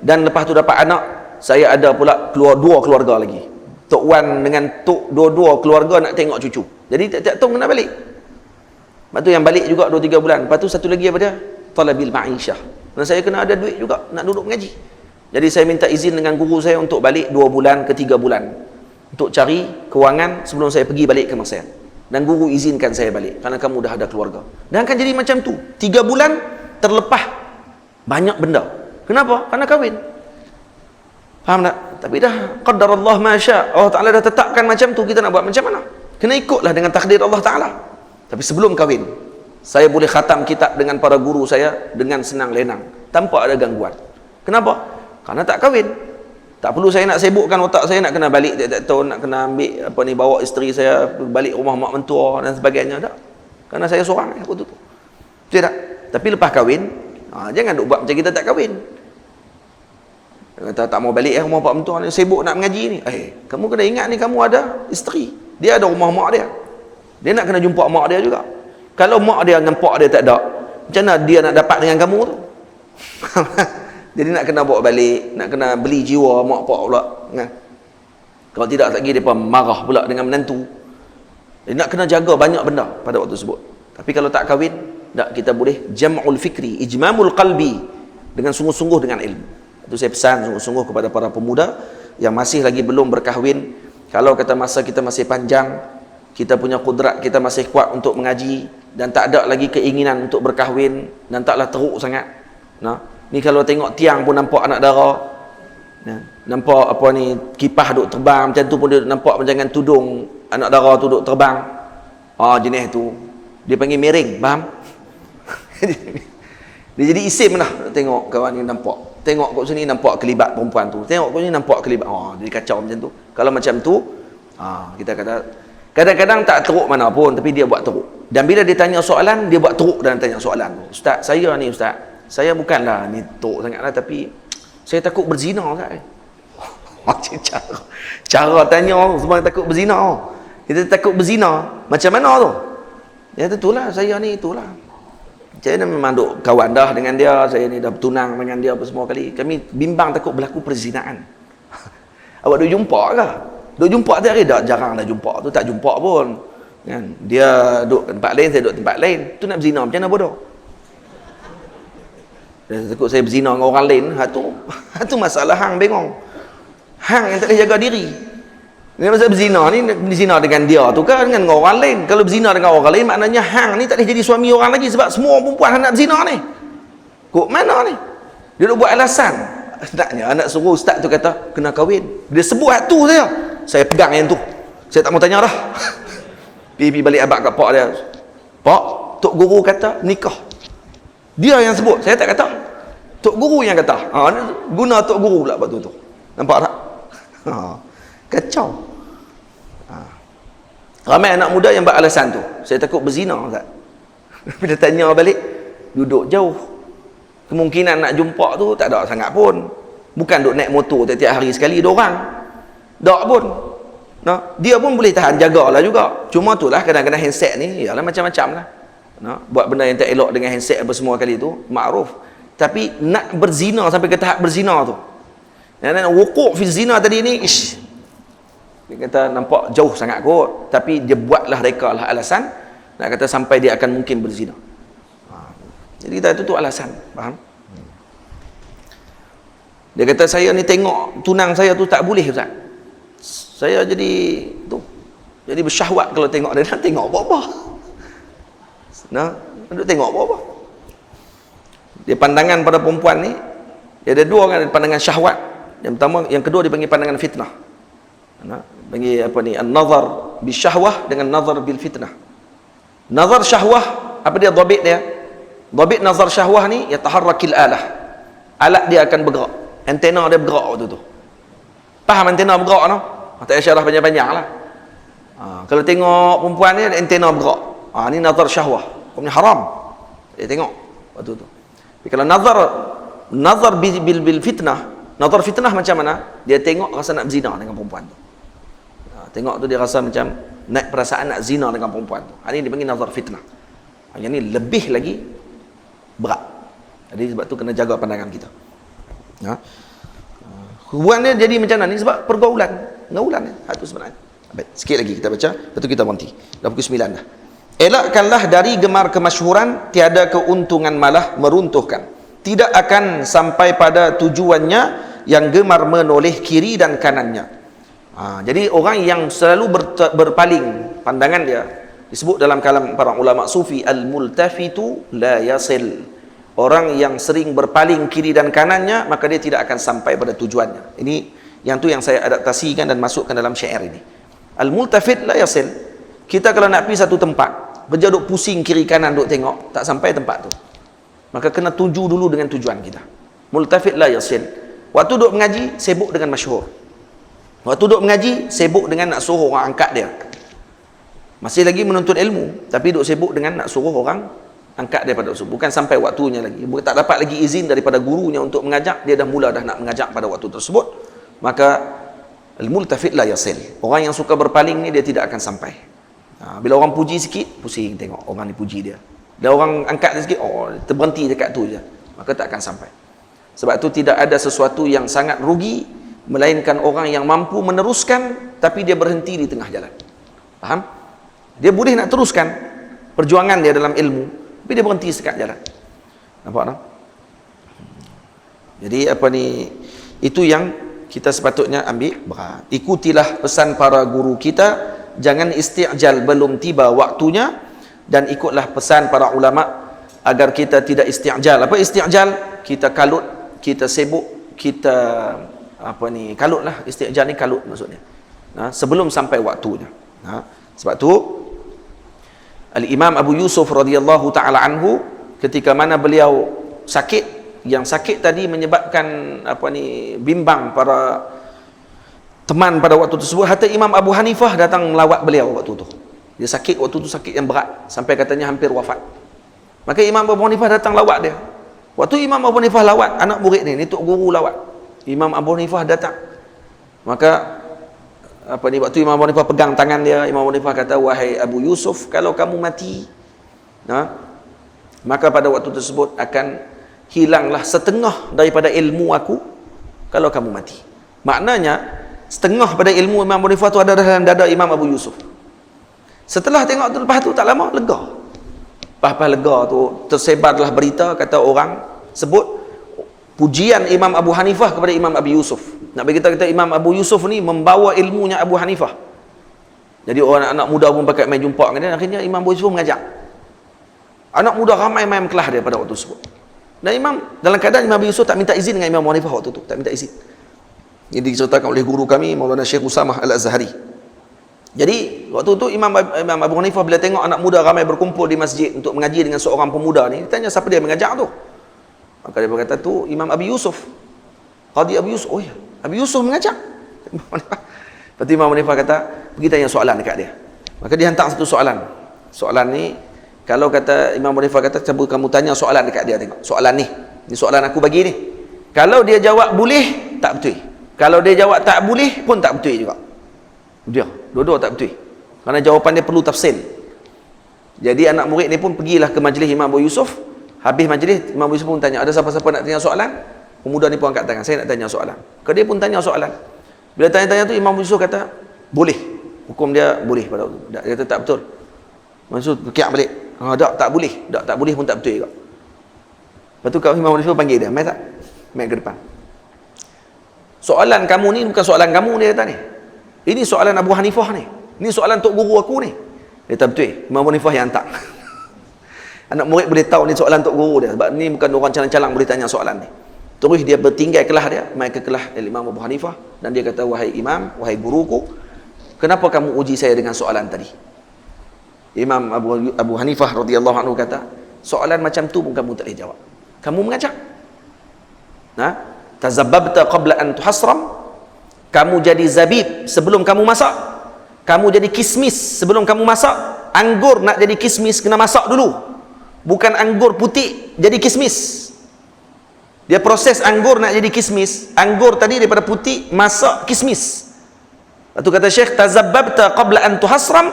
S1: dan lepas tu dapat anak, saya ada pula dua keluarga lagi. Tok Wan dengan Tok dua-dua keluarga nak tengok cucu. Jadi tiap-tiap tahun kena balik. Lepas tu yang balik juga 2-3 bulan. Lepas tu satu lagi apa dia? Talabil ma'isyah. Dan saya kena ada duit juga nak duduk mengaji. Jadi saya minta izin dengan guru saya untuk balik 2 bulan ke 3 bulan untuk cari kewangan sebelum saya pergi balik ke Mesir. Dan guru izinkan saya balik kerana kamu dah ada keluarga. Dan akan jadi macam tu. 3 bulan terlepas banyak benda. Kenapa? Kerana kahwin. Faham tak? Tapi dah qadarallah ma syaa. Allah Taala dah tetapkan macam tu, kita nak buat macam mana? Kena ikutlah dengan takdir Allah Taala. Tapi sebelum kahwin, saya boleh khatam kitab dengan para guru saya dengan senang lenang, tanpa ada gangguan. Kenapa? Karena tak kahwin. Tak perlu saya nak sibukkan otak saya nak kena balik tiap-tiap tahun, nak kena ambil apa ni, bawa isteri saya balik rumah mak mentua dan sebagainya. Tak. Kerana saya seorang waktu tu. Tidak. Tapi lepas kahwin, jangan duk buat macam kita tak kahwin. Kata tak mau balik rumah pak mentua ni, sibuk nak mengaji ni. Kamu kena ingat ni, kamu ada isteri. Dia ada rumah mak dia. Dia nak kena jumpa mak dia juga. Kalau mak dia nampak dia tak ada, macam mana dia nak dapat dengan kamu tu? Jadi nak kena bawa balik, nak kena beli jiwa mak pak pula. Kalau tidak lagi mereka marah pula dengan menantu. Jadi nak kena jaga banyak benda pada waktu tersebut. Tapi kalau tak kahwin, tak, kita boleh jam'ul fikri, ijmamul qalbi, dengan sungguh-sungguh dengan ilmu. Itu saya pesan sungguh-sungguh kepada para pemuda yang masih lagi belum berkahwin. Kalau kata masa kita masih panjang, kita punya kudrat, kita masih kuat untuk mengaji, dan tak ada lagi keinginan untuk berkahwin, dan taklah teruk sangat. Ni kalau tengok tiang pun nampak anak dara. Nampak apa ni, kipah duk terbang, macam tu pun dia nampak macam dengan tudung anak dara tu duk terbang. Jenis tu. Dia panggil miring, faham? Dia jadi isim lah. Tengok kawan ni nampak. Tengok kat sini nampak kelibat perempuan tu. Tengok kat sini nampak kelibat. Jadi kacau macam tu. Kalau macam tu, kita kata kadang-kadang tak teruk mana pun, tapi dia buat teruk. Dan bila dia tanya soalan, dia buat teruk dalam tanya soalan tu. Ustaz, saya ni Ustaz, saya bukanlah ni teruk sangatlah, tapi saya takut berzina Ustaz. Cara tanya semua takut berzina. Kita takut berzina. Macam mana tu? Ya itulah, saya ni itulah. Saya memang duk kawan dah dengan dia, saya ni dah bertunang dengan dia apa semua kali. Kami bimbang takut berlaku perzinaan. Awak duk jumpa ke? Duk jumpa tiap hari dah, jarang dah jumpa tu, tak jumpa pun. Kan? Dia duk tempat lain, saya duk tempat lain. Tu nak berzina macam mana bodoh? Dan takut saya berzina dengan orang lain, tu masalah hang bengong. Hang yang tak boleh jaga diri. Ni masa berzina ni, berzina dengan dia tu kan, dengan orang lain. Kalau berzina dengan orang lain, maknanya hang ni tak boleh jadi suami orang lagi, sebab semua perempuan nak berzina ni. Kok mana ni? Dia duk buat alasan. Naknya anak suruh ustaz tu kata kena kahwin. Dia sebut hak tu saya pegang yang tu. Saya tak mau tanya dah. Pergi balik abang kat pak dia. Pak, tok guru kata nikah. Dia yang sebut, saya tak kata. Tok guru yang kata. Guna tok guru pula waktu tu. Nampak tak? Kacau. Ramai anak muda yang beralasan tu. Saya takut berzina Ustaz. Bila tanya balik, duduk jauh. Kemungkinan nak jumpa tu tak ada sangat pun. Bukan duk naik motor tiap-tiap hari sekali dua orang. Tak pun. Dia pun boleh tahan jagalah juga. Cuma tu lah kadang-kadang handset ni ialah macam-macam lah. Buat benda yang tak elok dengan handset apa semua kali tu, makruf. Tapi nak berzina sampai ke tahap berzina tu. Dan wuqu' fi zina tadi ni, dia kata nampak jauh sangat kot, tapi dia buatlah reka lah alasan nak kata sampai dia akan mungkin berzina. Jadi kita itu alasan, faham? Dia kata saya ni tengok tunang saya tu tak boleh Ustaz. Saya jadi tu, jadi bersyahwat kalau tengok dia. Nak tengok apa-apa. Nak tengok apa-apa. Dia pandangan pada perempuan ni, Dia ada dua kan, pandangan syahwat. Yang pertama, yang kedua dia panggil pandangan fitnah. Panggil apa ni? An-nazar bil syahwah dengan nazar bil fitnah. Nazar syahwah, apa dia dhabit dia? Dhabit nazar syahwah ni yataharrakil alah. Alat dia akan bergerak. Antena dia bergerak waktu tu. Faham antena bergerak no? Tak syarah panjang-panjang lah. Kalau tengok perempuan ni antena bergerak. Ni nazar syahwah. Hukumnya haram. Dia tengok waktu tu. Tapi kalau nazar bil fitnah, nazar fitnah macam mana? Dia tengok rasa nak zina dengan perempuan tu. Tengok tu dia rasa macam naik perasaan nak zina dengan perempuan tu. Ini dipanggil nazar fitnah. Yang ni lebih lagi berat. Jadi sebab tu kena jaga pandangan kita. Hubungan dia jadi macam mana ni sebab pergaulan, ngaulan ni. Itu sebenarnya. Baik, sikit lagi kita baca, lepas tu kita berhenti. Dah pukul 9 dah. Elakkanlah dari gemar kemasyhuran, tiada keuntungan malah meruntuhkan. Tidak akan sampai pada tujuannya yang gemar menoleh kiri dan kanannya. Jadi orang yang selalu berpaling pandangan dia disebut dalam kalam para ulama sufi al-multafitu la yasil. Orang yang sering berpaling kiri dan kanannya, maka dia tidak akan sampai pada tujuannya. Ini yang tu yang saya adaptasikan dan masukkan dalam syair ini. Al-multafit la yasil. Kita kalau nak pergi satu tempat, kerja duk pusing kiri kanan duk tengok, tak sampai tempat tu. Maka kena tuju dulu dengan tujuan kita. Multafit la yasil. Waktu duk mengaji, sibuk dengan masyhur. Waktu duk mengaji, sibuk dengan nak suruh orang angkat dia. Masih lagi menuntut ilmu, tapi duk sibuk dengan nak suruh orang angkat daripada usul. Bukan sampai waktunya lagi. Bukan tak dapat lagi izin daripada gurunya untuk mengajak, dia dah mula dah nak mengajak pada waktu tersebut. Maka al-multafit la yasil. Orang yang suka berpaling ni dia tidak akan sampai. Bila orang puji sikit, pusing tengok orang ni puji dia. Dan orang angkat dia sikit, terberhenti dekat tu je. Maka tak akan sampai. Sebab tu tidak ada sesuatu yang sangat rugi melainkan orang yang mampu meneruskan tapi dia berhenti di tengah jalan. Faham? Dia boleh nak teruskan perjuangan dia dalam ilmu, tapi dia berhenti sekat jalan. Nampak tak? Jadi apa ni, itu yang kita sepatutnya ambil berat. Ikutilah pesan para guru kita, jangan isti'jal belum tiba waktunya, dan ikutlah pesan para ulama agar kita tidak isti'jal. Apa isti'jal? Kita kalut, kita sibuk, kita apa ni, kalut lah. Isti'jal ni kalut maksudnya. Sebelum sampai waktunya. Sebab tu Al-Imam Abu Yusuf radhiyallahu ta'ala anhu, ketika mana beliau sakit, yang sakit tadi menyebabkan apa ni, bimbang para teman pada waktu tersebut. Hatta Imam Abu Hanifah datang melawat beliau waktu tu. Dia sakit waktu tu, sakit yang berat sampai katanya hampir wafat. Maka Imam Abu Hanifah datang lawat dia. Waktu Imam Abu Hanifah lawat anak murid ni tok guru lawat, Imam Abu Hanifah datang. Maka apa ni, waktu Imam Abu Hanifah pegang tangan dia, Imam Abu Hanifah kata, wahai Abu Yusuf, kalau kamu mati, maka pada waktu tersebut akan hilanglah setengah daripada ilmu aku kalau kamu mati. Maknanya setengah pada ilmu Imam Abu Hanifah tu ada dalam dada Imam Abu Yusuf. Setelah tengok tu, lepas tu tak lama lega. Lepas lega tu tersebarlah berita, kata orang sebut pujian Imam Abu Hanifah kepada Imam Abu Yusuf. Nak bagi kita kata Imam Abu Yusuf ni membawa ilmunya Abu Hanifah. Jadi orang anak muda pun pakai main jumpa dengan dia. Akhirnya Imam Abu Yusuf mengajak. Anak muda ramai main kelas dia pada waktu tersebut. Dan dalam keadaan Imam Abu Yusuf tak minta izin dengan Imam Abu Hanifah waktu tu. Tak minta izin. Ini diceritakan oleh guru kami, Maulana Syekh Usamah Al-Azhari. Jadi waktu tu Imam Abu Hanifah bila tengok anak muda ramai berkumpul di masjid untuk mengaji dengan seorang pemuda ni, dia tanya siapa dia mengajak tu. Maka dia berkata tu Imam Abu Yusuf, Qadi Abu Yusuf. Oh ya, Abu Yusuf mengajak. Lepas tu Imam Abu Hanifah kata, pergi tanya soalan dekat dia. Maka dia hantar satu soalan. Soalan ni, kalau kata Imam Abu Hanifah kata, cuba kamu tanya soalan dekat dia, tengok. Soalan ni soalan aku bagi ni. Kalau dia jawab boleh, tak betul. Kalau dia jawab tak boleh pun tak betul juga. Dia dua-dua tak betul. Kerana jawapan dia perlu tafsil. Jadi anak murid ni pun pergilah ke majlis Imam Abu Yusuf. Habis majlis, Imam Abu Yusuf pun tanya, ada siapa-siapa nak tanya soalan? Pemuda ni pun angkat tangan, saya nak tanya soalan. Dia pun tanya soalan. Bila tanya-tanya tu, Imam Abu Yusuf kata boleh. Hukum dia boleh pada waktu. Dia kata tak betul. Maksud kiak balik. Tak boleh. Tak boleh pun tak betul juga. Lepas tu Imam Abu Yusuf panggil dia, mai tak? Mai ke depan. Soalan kamu ni bukan soalan kamu, dia kata ni. Ini soalan Abu Hanifah ni. Ini soalan tok guru aku ni. Dia kata betul. Imam Abu Hanifah yang hantar. Anak murid boleh tahu ni soalan tok guru dia. Sebab ni bukan orang calang-calang boleh tanya soalan ni. Terus dia bertinggal kelas dia, mai ke kelas Imam Abu Hanifah, dan dia kata, wahai imam, wahai guruku, kenapa kamu uji saya dengan soalan tadi? Imam Abu Hanifah radhiyallahu anhu kata, soalan macam tu pun kamu tak boleh jawab. Kamu mengajak. Nah, tazabbabta qabla an tuhasram. Kamu jadi zabib sebelum kamu masak. Kamu jadi kismis sebelum kamu masak. Anggur nak jadi kismis kena masak dulu. Bukan anggur putih jadi kismis. Dia proses anggur nak jadi kismis. Anggur tadi daripada putih masak kismis. Lepas tu kata Syekh, tazabbabta qabla an tuhasram.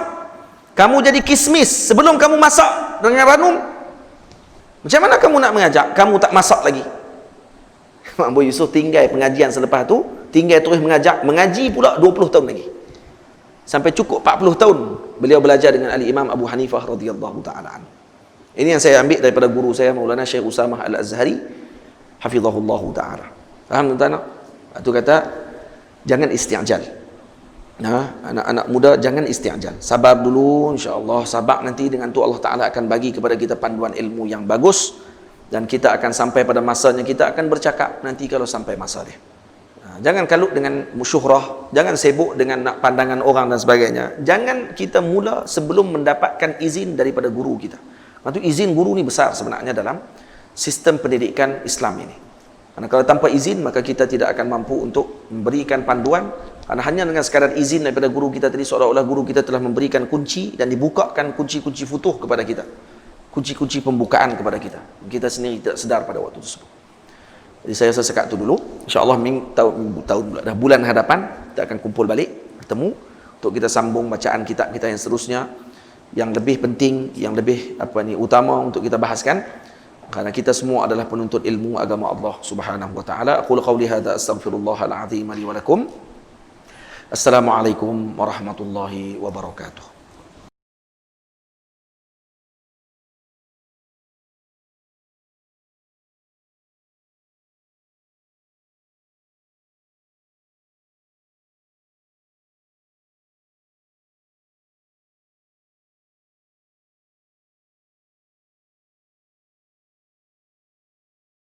S1: Kamu jadi kismis sebelum kamu masak dengan ranum. Macam mana kamu nak mengajak? Kamu tak masak lagi. Mak Abu Yusuf tinggal pengajian selepas tu, tinggal terus mengajak, mengaji pula 20 tahun lagi. Sampai cukup 40 tahun beliau belajar dengan Al-Imam Abu Hanifah radhiyallahu taala anhu. Ini yang saya ambil daripada guru saya Maulana Syekh Usamah Al-Azhari hafizahullahu taala. Faham tuan-tuan? Itu kata jangan isti'jal. Nah, anak-anak muda jangan isti'jal. Sabar dulu, insya-Allah. Sabar, nanti dengan tu Allah Taala akan bagi kepada kita panduan ilmu yang bagus, dan kita akan sampai pada masanya kita akan bercakap nanti kalau sampai masa dia. Jangan kalut dengan syuhrah, jangan sibuk dengan nak pandangan orang dan sebagainya. Jangan kita mula sebelum mendapatkan izin daripada guru kita. Maksud izin guru ni besar sebenarnya dalam sistem pendidikan Islam ini. Karena kalau tanpa izin maka kita tidak akan mampu untuk memberikan panduan. Karena hanya dengan sekadar izin daripada guru kita tadi, seolah-olah guru kita telah memberikan kunci dan dibukakan kunci-kunci futuh kepada kita. Kunci-kunci pembukaan kepada kita. Kita sendiri tidak sedar pada waktu tersebut. Jadi saya rasa sekat tu dulu. InsyaAllah bulan hadapan kita akan kumpul balik, bertemu untuk kita sambung bacaan kitab kita yang seterusnya, yang lebih penting, yang lebih utama untuk kita bahaskan. Karena kita semua adalah penuntut ilmu agama Allah Subhanahu wa taala. Aqulu qawli hadza astaghfirullahal azim li wa lakum. Assalamualaikum warahmatullahi wabarakatuh.